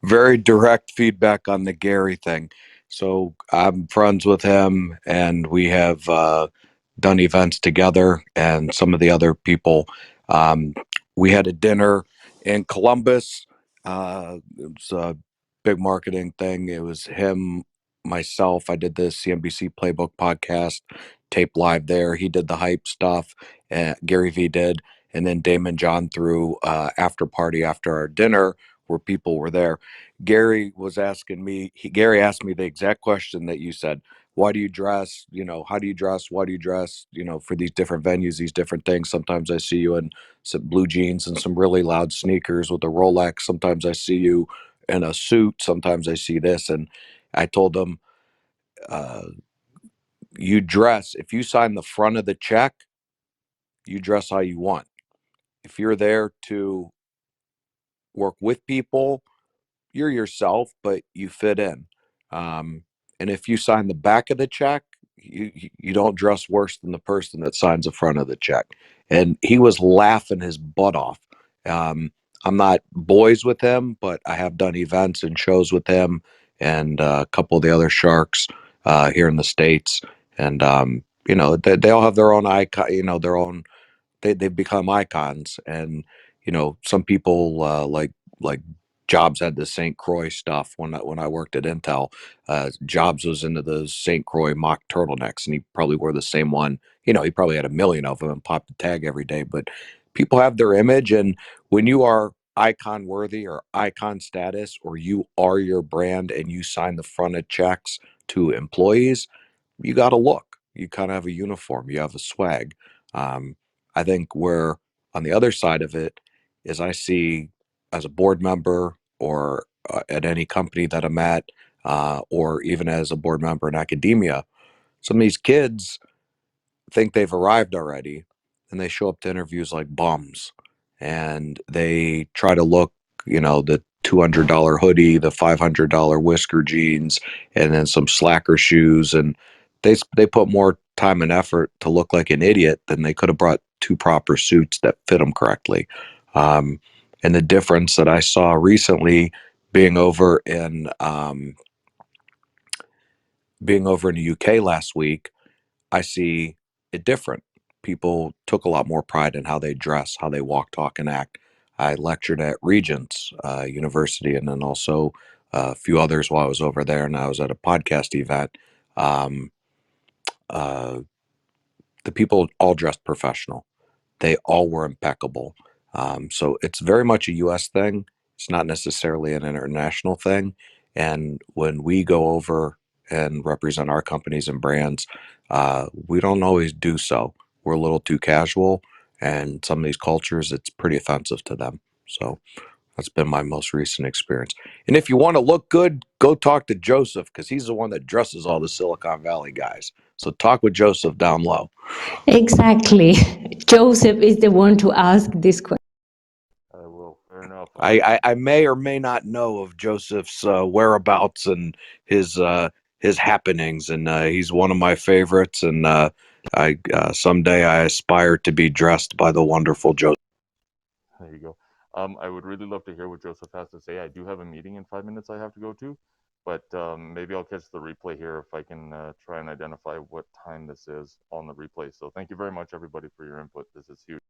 S7: very direct feedback on the Gary thing. So I'm friends with him, and we have done events together, and some of the other people. Um, we had a dinner in Columbus. It was a big marketing thing. It was him, myself. I did the CNBC Playbook podcast, taped live there. He did the hype stuff. Gary V did, and then Damon John threw after party after our dinner where people were there. Gary was asking me. Gary asked me the exact question that you said. Why do you dress? How do you dress? Why do you dress? For these different venues, these different things. Sometimes I see you in some blue jeans and some really loud sneakers with a Rolex. Sometimes I see you in a suit. Sometimes I see this, and I told him, uh, you dress. If you sign the front of the check, you dress how you want. If you're there to work with people, you're yourself, but you fit in. Um, and if you sign the back of the check, you don't dress worse than the person that signs the front of the check. And he was laughing his butt off. Um, I'm not boys with him, but I have done events and shows with him and a couple of the other sharks here in the States. And they all have their own icon, their own, they've become icons. And some people, like Jobs had the St. Croix stuff when I worked at Intel. Jobs was into the St. Croix mock turtlenecks, and he probably wore the same one. He probably had a million of them and popped the tag every day. But people have their image, and when you are icon worthy or icon status, or you are your brand and you sign the fronted checks to employees, you got to look. You kind of have a uniform. You have a swag. Um, I think where on the other side of it is, I see as a board member, or at any company that I'm at, or even as a board member in academia, some of these kids think they've arrived already, and they show up to interviews like bums, and they try to look, the $200 hoodie, the $500 whisker jeans, and then some slacker shoes, and they put more time and effort to look like an idiot than they could have brought two proper suits that fit them correctly. um, and the difference that I saw recently, being over in the UK last week, I see it different. People took a lot more pride in how they dress, how they walk, talk, and act. I lectured at Regents University, and then also a few others while I was over there, and I was at a podcast event. Um, uh, the people all dressed professional. They all were impeccable. So it's very much a U.S. thing. It's not necessarily an international thing. And when we go over and represent our companies and brands, we don't always do so. We're a little too casual, and some of these cultures, it's pretty offensive to them. So that's been my most recent experience. And if you want to look good, go talk to Joseph, because he's the one that dresses all the Silicon Valley guys. So talk with Joseph down low.
S3: Exactly. Joseph is the one to ask this question.
S6: I will. Fair enough.
S7: I may or may not know of Joseph's whereabouts and his happenings, and he's one of my favorites. And I someday I aspire to be dressed by the wonderful Joseph.
S6: There you go. I would really love to hear what Joseph has to say. I do have a meeting in 5 minutes I have to go to, but maybe I'll catch the replay here if I can try and identify what time this is on the replay. So thank you very much, everybody, for your input. This is huge.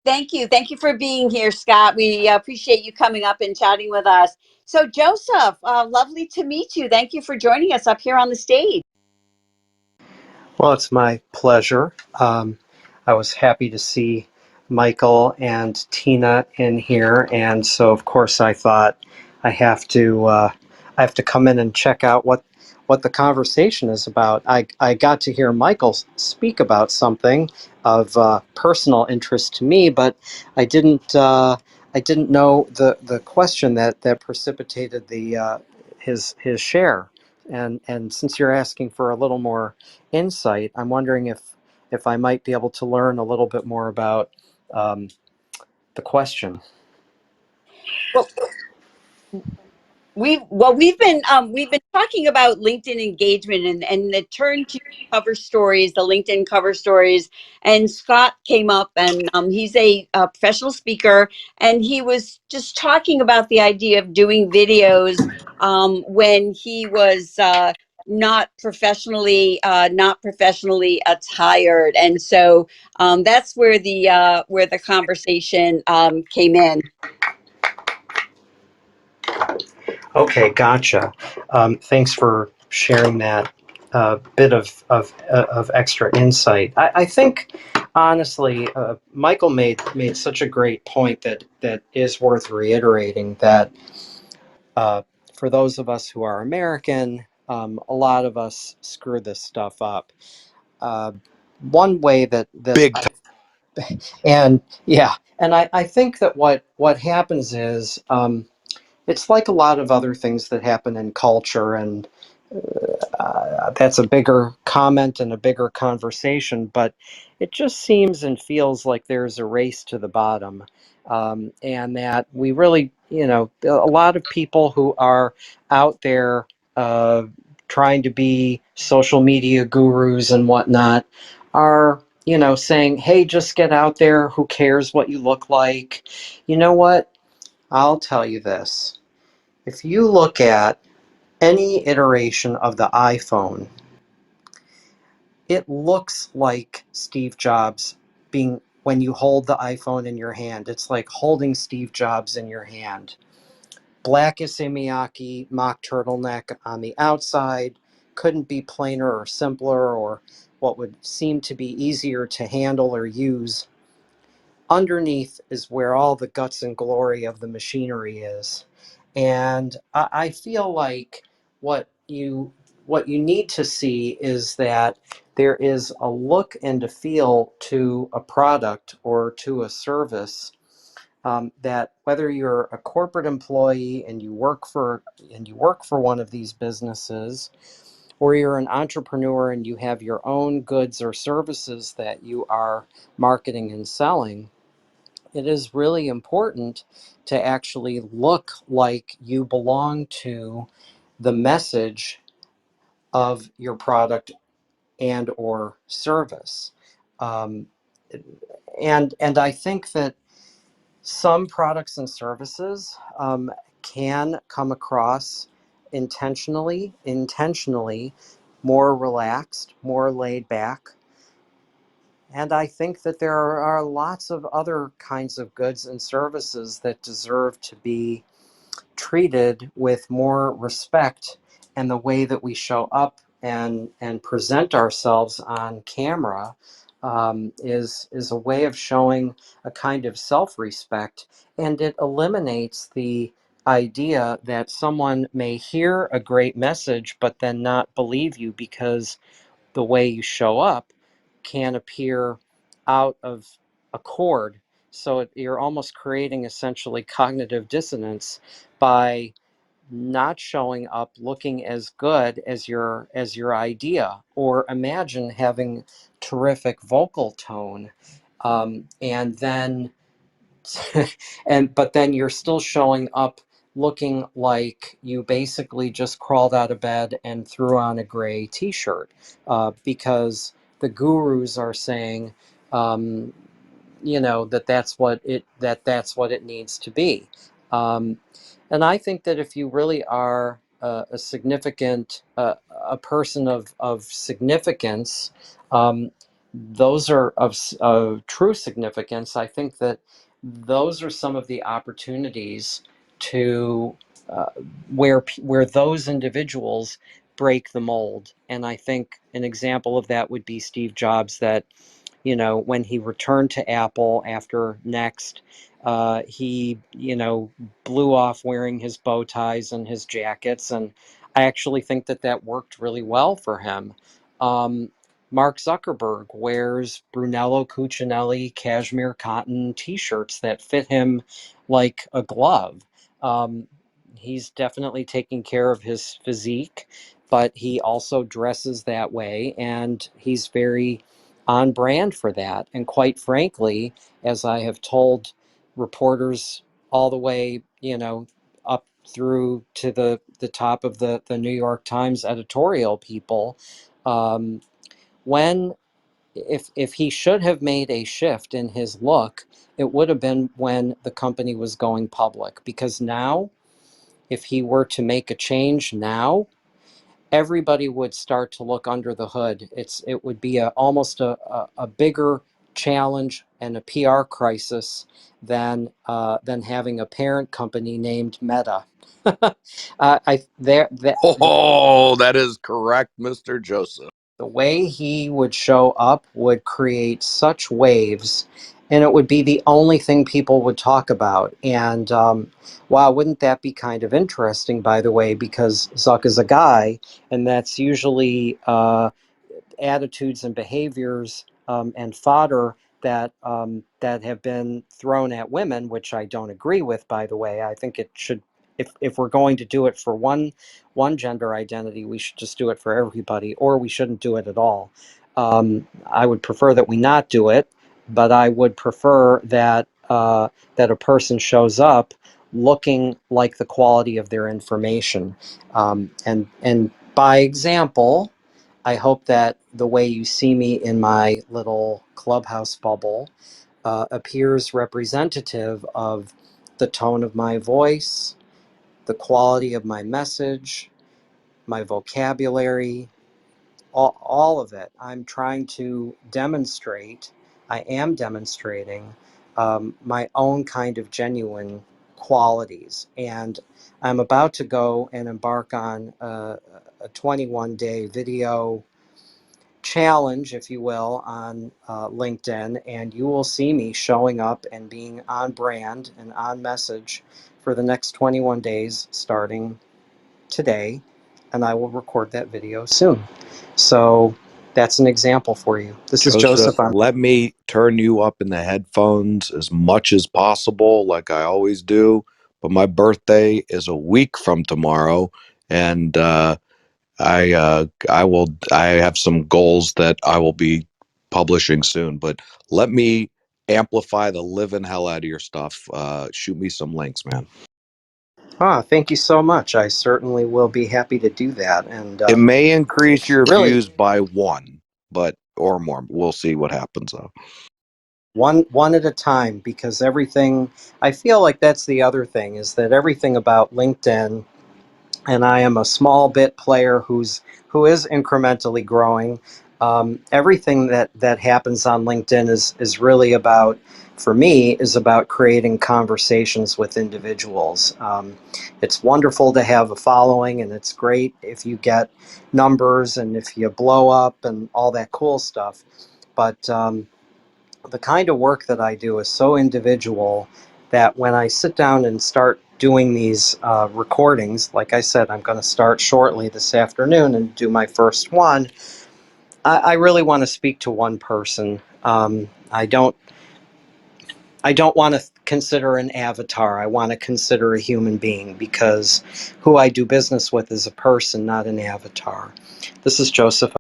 S1: Thank you. Thank you for being here, Scott. We appreciate you coming up and chatting with us. So, Joseph, lovely to meet you. Thank you for joining us up here on the stage.
S8: Well, it's my pleasure. I was happy to see Michael and Tina in here, and so of course I thought I have to come in and check out what the conversation is about. I got to hear Michael speak about something of personal interest to me, but I didn't know the question that precipitated the his share. And since you're asking for a little more insight, I'm wondering if I might be able to learn a little bit more about um, the question.
S1: Well, we've been talking about LinkedIn engagement and the turn to cover stories, the LinkedIn cover stories. And Scott came up, and he's a professional speaker, and he was just talking about the idea of doing videos when he was not professionally attired. And so that's where the conversation came in.
S8: Okay, gotcha. Thanks for sharing that bit of extra insight. I think honestly, Michael made such a great point that is worth reiterating. That uh, for those of us who are American, a lot of us screw this stuff up. One way that
S7: Big
S8: I, and yeah, and I think that what happens is it's like a lot of other things that happen in culture, and that's a bigger comment and a bigger conversation, but it just seems and feels like there's a race to the bottom. And that we really, a lot of people who are out there trying to be social media gurus and whatnot are, saying, hey, just get out there. Who cares what you look like? You know what? I'll tell you this. If you look at any iteration of the iPhone, it looks like Steve Jobs being, when you hold the iPhone in your hand, it's like holding Steve Jobs in your hand. Black issey Miyake mock turtleneck on the outside, couldn't be plainer or simpler or what would seem to be easier to handle or use. Underneath is where all the guts and glory of the machinery is. And I feel like what you need to see is that there is a look and a feel to a product or to a service, that whether you're a corporate employee and you work for one of these businesses, or you're an entrepreneur and you have your own goods or services that you are marketing and selling, it is really important to actually look like you belong to the message of your product and or service. Um, and I think that some products and services can come across intentionally more relaxed, more laid back. And I think that there are lots of other kinds of goods and services that deserve to be treated with more respect, and the way that we show up and present ourselves on camera is a way of showing a kind of self-respect, and it eliminates the idea that someone may hear a great message but then not believe you because the way you show up can appear out of accord. So you're almost creating essentially cognitive dissonance by not showing up looking as good as your idea. Or imagine having terrific vocal tone, and then but then you're still showing up looking like you basically just crawled out of bed and threw on a gray t-shirt, because the gurus are saying, um, that's what it needs to be. um, and I think that if you really are a significant a person of significance, um, those are of true significance. I think that those are some of the opportunities to uh, where those individuals break the mold. And I think an example of that would be Steve Jobs, that when he returned to Apple after Next, he, blew off wearing his bow ties and his jackets. And I actually think that that worked really well for him. Um, Mark Zuckerberg wears Brunello Cucinelli cashmere cotton t-shirts that fit him like a glove. Um, he's definitely taking care of his physique, but he also dresses that way, and he's very on brand for that. And quite frankly, as I have told reporters all the way, up through to the top of the New York Times editorial people, um, when if he should have made a shift in his look, it would have been when the company was going public. Because now, if he were to make a change now, everybody would start to look under the hood. It would be almost a bigger challenge and a PR crisis than having a parent company named Meta. I there that
S7: Oh, that is correct, Mr. Joseph.
S8: The way he would show up would create such waves, and it would be the only thing people would talk about. And wow, wouldn't that be kind of interesting, by the way, because Zuck is a guy, and that's usually attitudes and behaviors, and fodder that have been thrown at women, which I don't agree with, by the way. I think it should, if we're going to do it for one gender identity, we should just do it for everybody, or we shouldn't do it at all. I would prefer that we not do it, but I would prefer that a person shows up looking like the quality of their information, and by example. I hope that the way you see me in my little Clubhouse bubble appears representative of the tone of my voice, the quality of my message, my vocabulary, all of it. I'm trying to demonstrate, I am demonstrating my own kind of genuine qualities. And I'm about to go and embark on a 21-day video challenge, if you will, on LinkedIn, and you will see me showing up and being on brand and on message for the next 21 days starting today, and I will record that video soon. So that's an example for you. This is
S7: Joseph,
S8: Joseph.
S7: let me turn you up in the headphones as much as possible, like I always do. But my birthday is a week from tomorrow, and I have some goals that I will be publishing soon. But let me amplify the living hell out of your stuff. Shoot me some links, man.
S8: Thank you so much. I certainly will be happy to do that. And
S7: It may increase your
S8: really,
S7: views by one, but or more. We'll see what happens though.
S8: one at a time, because everything, I feel like that's the other thing, is that everything about LinkedIn, and I am a small bit player who is incrementally growing. Everything that happens on LinkedIn is really about, for me, is about creating conversations with individuals. It's wonderful to have a following, and it's great if you get numbers and if you blow up and all that cool stuff. But the kind of work that I do is so individual that when I sit down and start doing these recordings, like I said, I'm going to start shortly this afternoon and do my first one. I really want to speak to one person. I don't. I don't want to consider an avatar. I want to consider a human being, because who I do business with is a person, not an avatar. This is Joseph.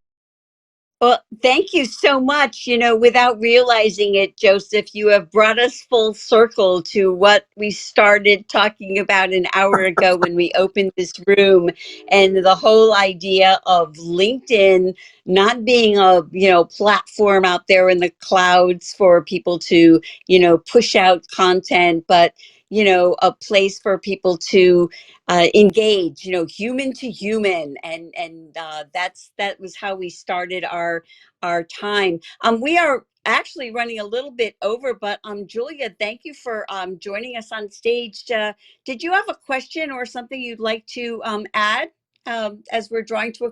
S1: Well, thank you so much. Without realizing it, Joseph, you have brought us full circle to what we started talking about an hour ago when we opened this room, and the whole idea of LinkedIn not being a, platform out there in the clouds for people to, push out content, but, a place for people to engage, human to human, and that was how we started our time. We are actually running a little bit over, but Julia, thank you for joining us on stage. Did you have a question or something you'd like to add as we're drawing to a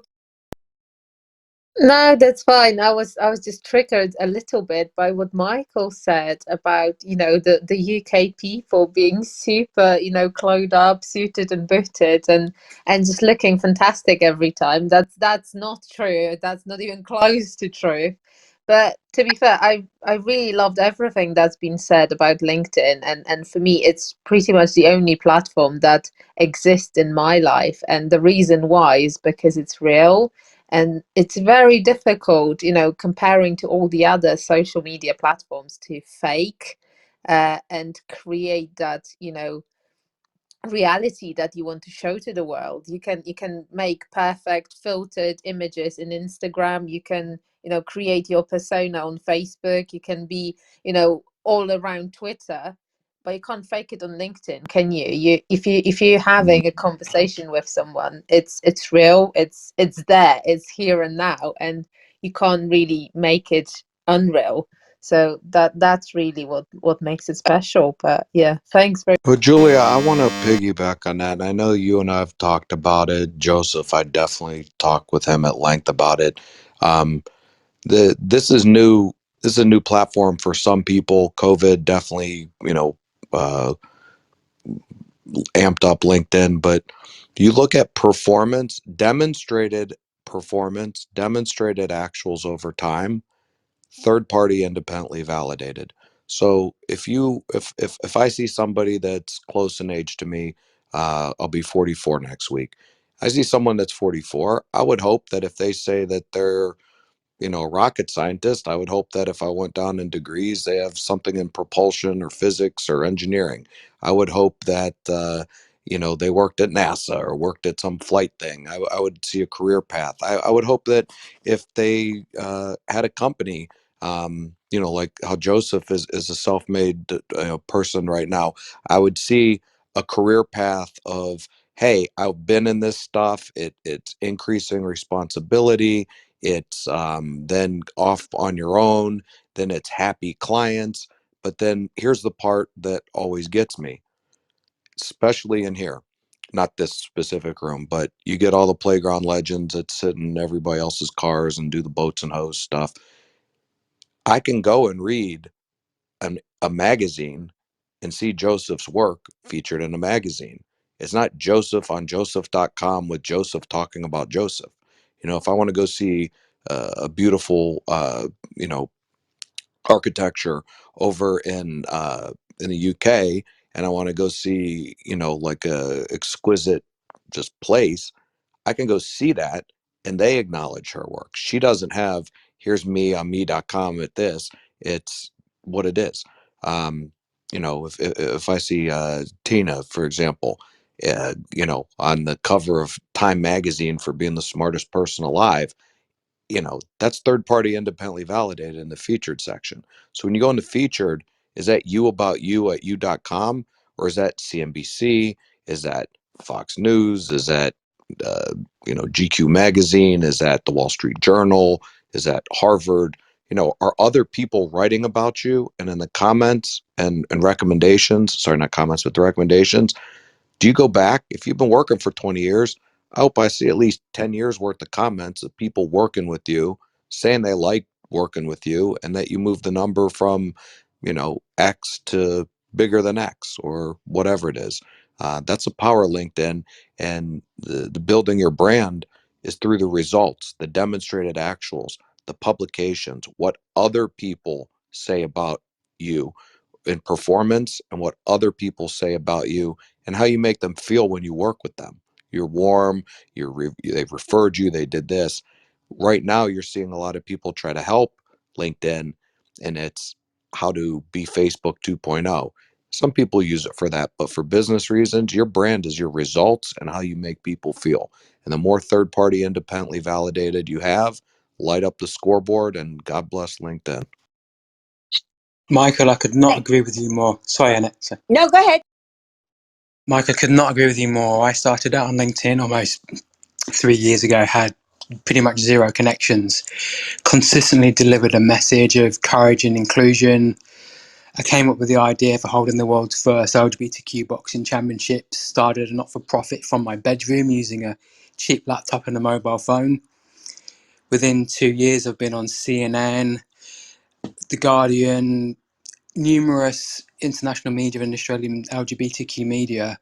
S9: No, that's fine. I was just triggered a little bit by what Michael said about, the UK people being super, clothed up, suited and booted and just looking fantastic every time. That's not true. That's not even close to true. But to be fair, I really loved everything that's been said about LinkedIn, and for me it's pretty much the only platform that exists in my life. And the reason why is because it's real, and it's very difficult, comparing to all the other social media platforms, to fake and create that, reality that you want to show to the world. You can make perfect filtered images in Instagram. You can, create your persona on Facebook. You can be, all around Twitter, but you can't fake it on LinkedIn, can you? If you're having a conversation with someone, it's real, it's there, it's here and now, and you can't really make it unreal. So that's really what makes it special. But yeah, thanks very.
S7: But Julia, I want to piggyback on that. And I know you and I have talked about it. Joseph, I definitely talked with him at length about it. Um, this is new. This is a new platform for some people. COVID definitely, uh, amped up LinkedIn. But you look at performance, demonstrated actuals over time, third party independently validated. So if I see somebody that's close in age to me, I'll be 44 next week. I see someone that's 44. I would hope that if they say that they're a rocket scientist, I would hope that if I went down in degrees, they have something in propulsion or physics or engineering. I would hope that, they worked at NASA or worked at some flight thing. I would see a career path. I would hope that if they had a company, like how Joseph is a self-made person right now, I would see a career path of, hey, I've been in this stuff. It's increasing responsibility. It's then off on your own, then it's happy clients. But then here's the part that always gets me, especially in here. Not this specific room, but you get all the playground legends that sit in everybody else's cars and do the boats and hose stuff. I can go and read a magazine and see Joseph's work featured in a magazine. It's not Joseph on Joseph.com with Joseph talking about Joseph. If I want to go see a beautiful, architecture over in the UK, and I want to go see, like a exquisite just place, I can go see that, and they acknowledge her work. She doesn't have, here's me on me.com at this. It's what it is. If I see Tina, for example, on the cover of Time magazine for being the smartest person alive, that's third party independently validated in the featured section. So when you go into featured, is that you about you at you.com, or is that CNBC? Is that Fox News? Is that GQ magazine? Is that the Wall Street Journal? Is that Harvard? Are other people writing about you? And in the comments and recommendations, sorry, not comments, but the recommendations, do you go back? If you've been working for 20 years, I hope I see at least 10 years worth of comments of people working with you, saying they like working with you, and that you move the number from, X to bigger than X or whatever it is. That's the power of LinkedIn. And the building your brand is through the results, the demonstrated actuals, the publications, what other people say about you in performance, and what other people say about you and how you make them feel when you work with them. You're warm, they've referred you, they did this. Right now, you're seeing a lot of people try to help LinkedIn, and it's how to be Facebook 2.0. Some people use it for that, but for business reasons, your brand is your results and how you make people feel. And the more third party independently validated you have, light up the scoreboard, and God bless LinkedIn.
S5: Michael, I could not agree with you more. Sorry, Annette.
S1: No, go ahead.
S5: Michael, I could not agree with you more. I started out on LinkedIn almost 3 years ago, had pretty much zero connections, consistently delivered a message of courage and inclusion. I came up with the idea for holding the world's first LGBTQ boxing championships, started a not-for-profit from my bedroom using a cheap laptop and a mobile phone. Within 2 years, I've been on CNN, The Guardian, numerous international media and Australian LGBTQ media.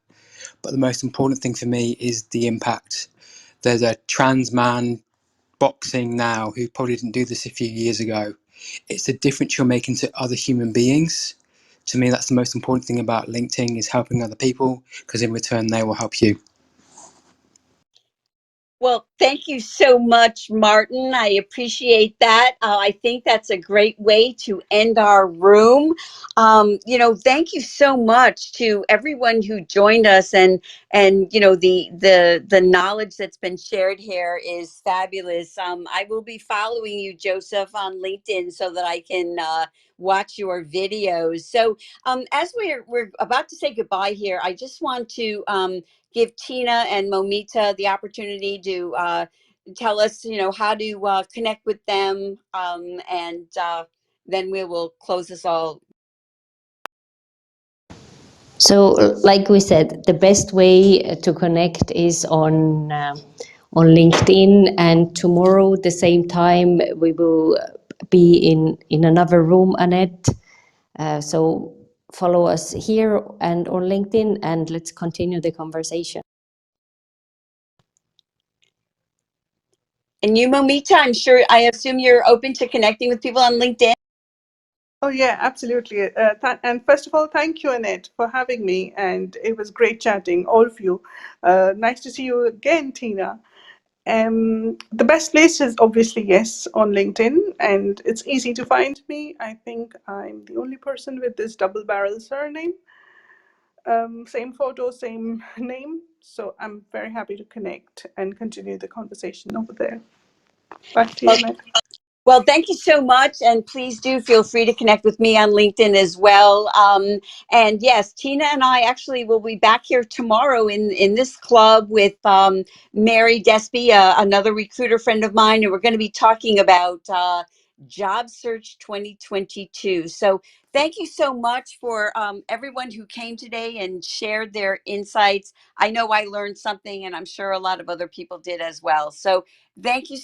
S5: But the most important thing for me is the impact. There's a trans man boxing now who probably didn't do this a few years ago. It's the difference you're making to other human beings. To me, that's the most important thing about LinkedIn, is helping other people, because in return they will help you.
S1: Well, thank you so much, Martin. I appreciate that. I think that's a great way to end our room. Thank you so much to everyone who joined us, and the knowledge that's been shared here is fabulous. I will be following you, Joseph, on LinkedIn so that I can watch your videos. So, as we're about to say goodbye here, I just want to give Tina and Momita the opportunity to tell us, how to connect with them, and then we will close this all.
S3: So, like we said, the best way to connect is on LinkedIn, and tomorrow, the same time, we will be in another room, Annette. So follow us here and on LinkedIn, and let's continue the conversation.
S1: And you, Momita, I assume you're open to connecting with people on LinkedIn.
S2: Oh, yeah, absolutely. And first of all, thank you, Annette, for having me. And it was great chatting, all of you. Nice to see you again, Tina. The best place is obviously, yes, on LinkedIn, and it's easy to find me. I think I'm the only person with this double barrel surname. Same photo, same name. So I'm very happy to connect and continue the conversation over there. Back to you, Annette.
S1: Well, thank you so much. And please do feel free to connect with me on LinkedIn as well. And yes, Tina and I actually will be back here tomorrow in this club with Mary Despy, another recruiter friend of mine. And we're going to be talking about Job Search 2022. So thank you so much for everyone who came today and shared their insights. I know I learned something, and I'm sure a lot of other people did as well. So thank you so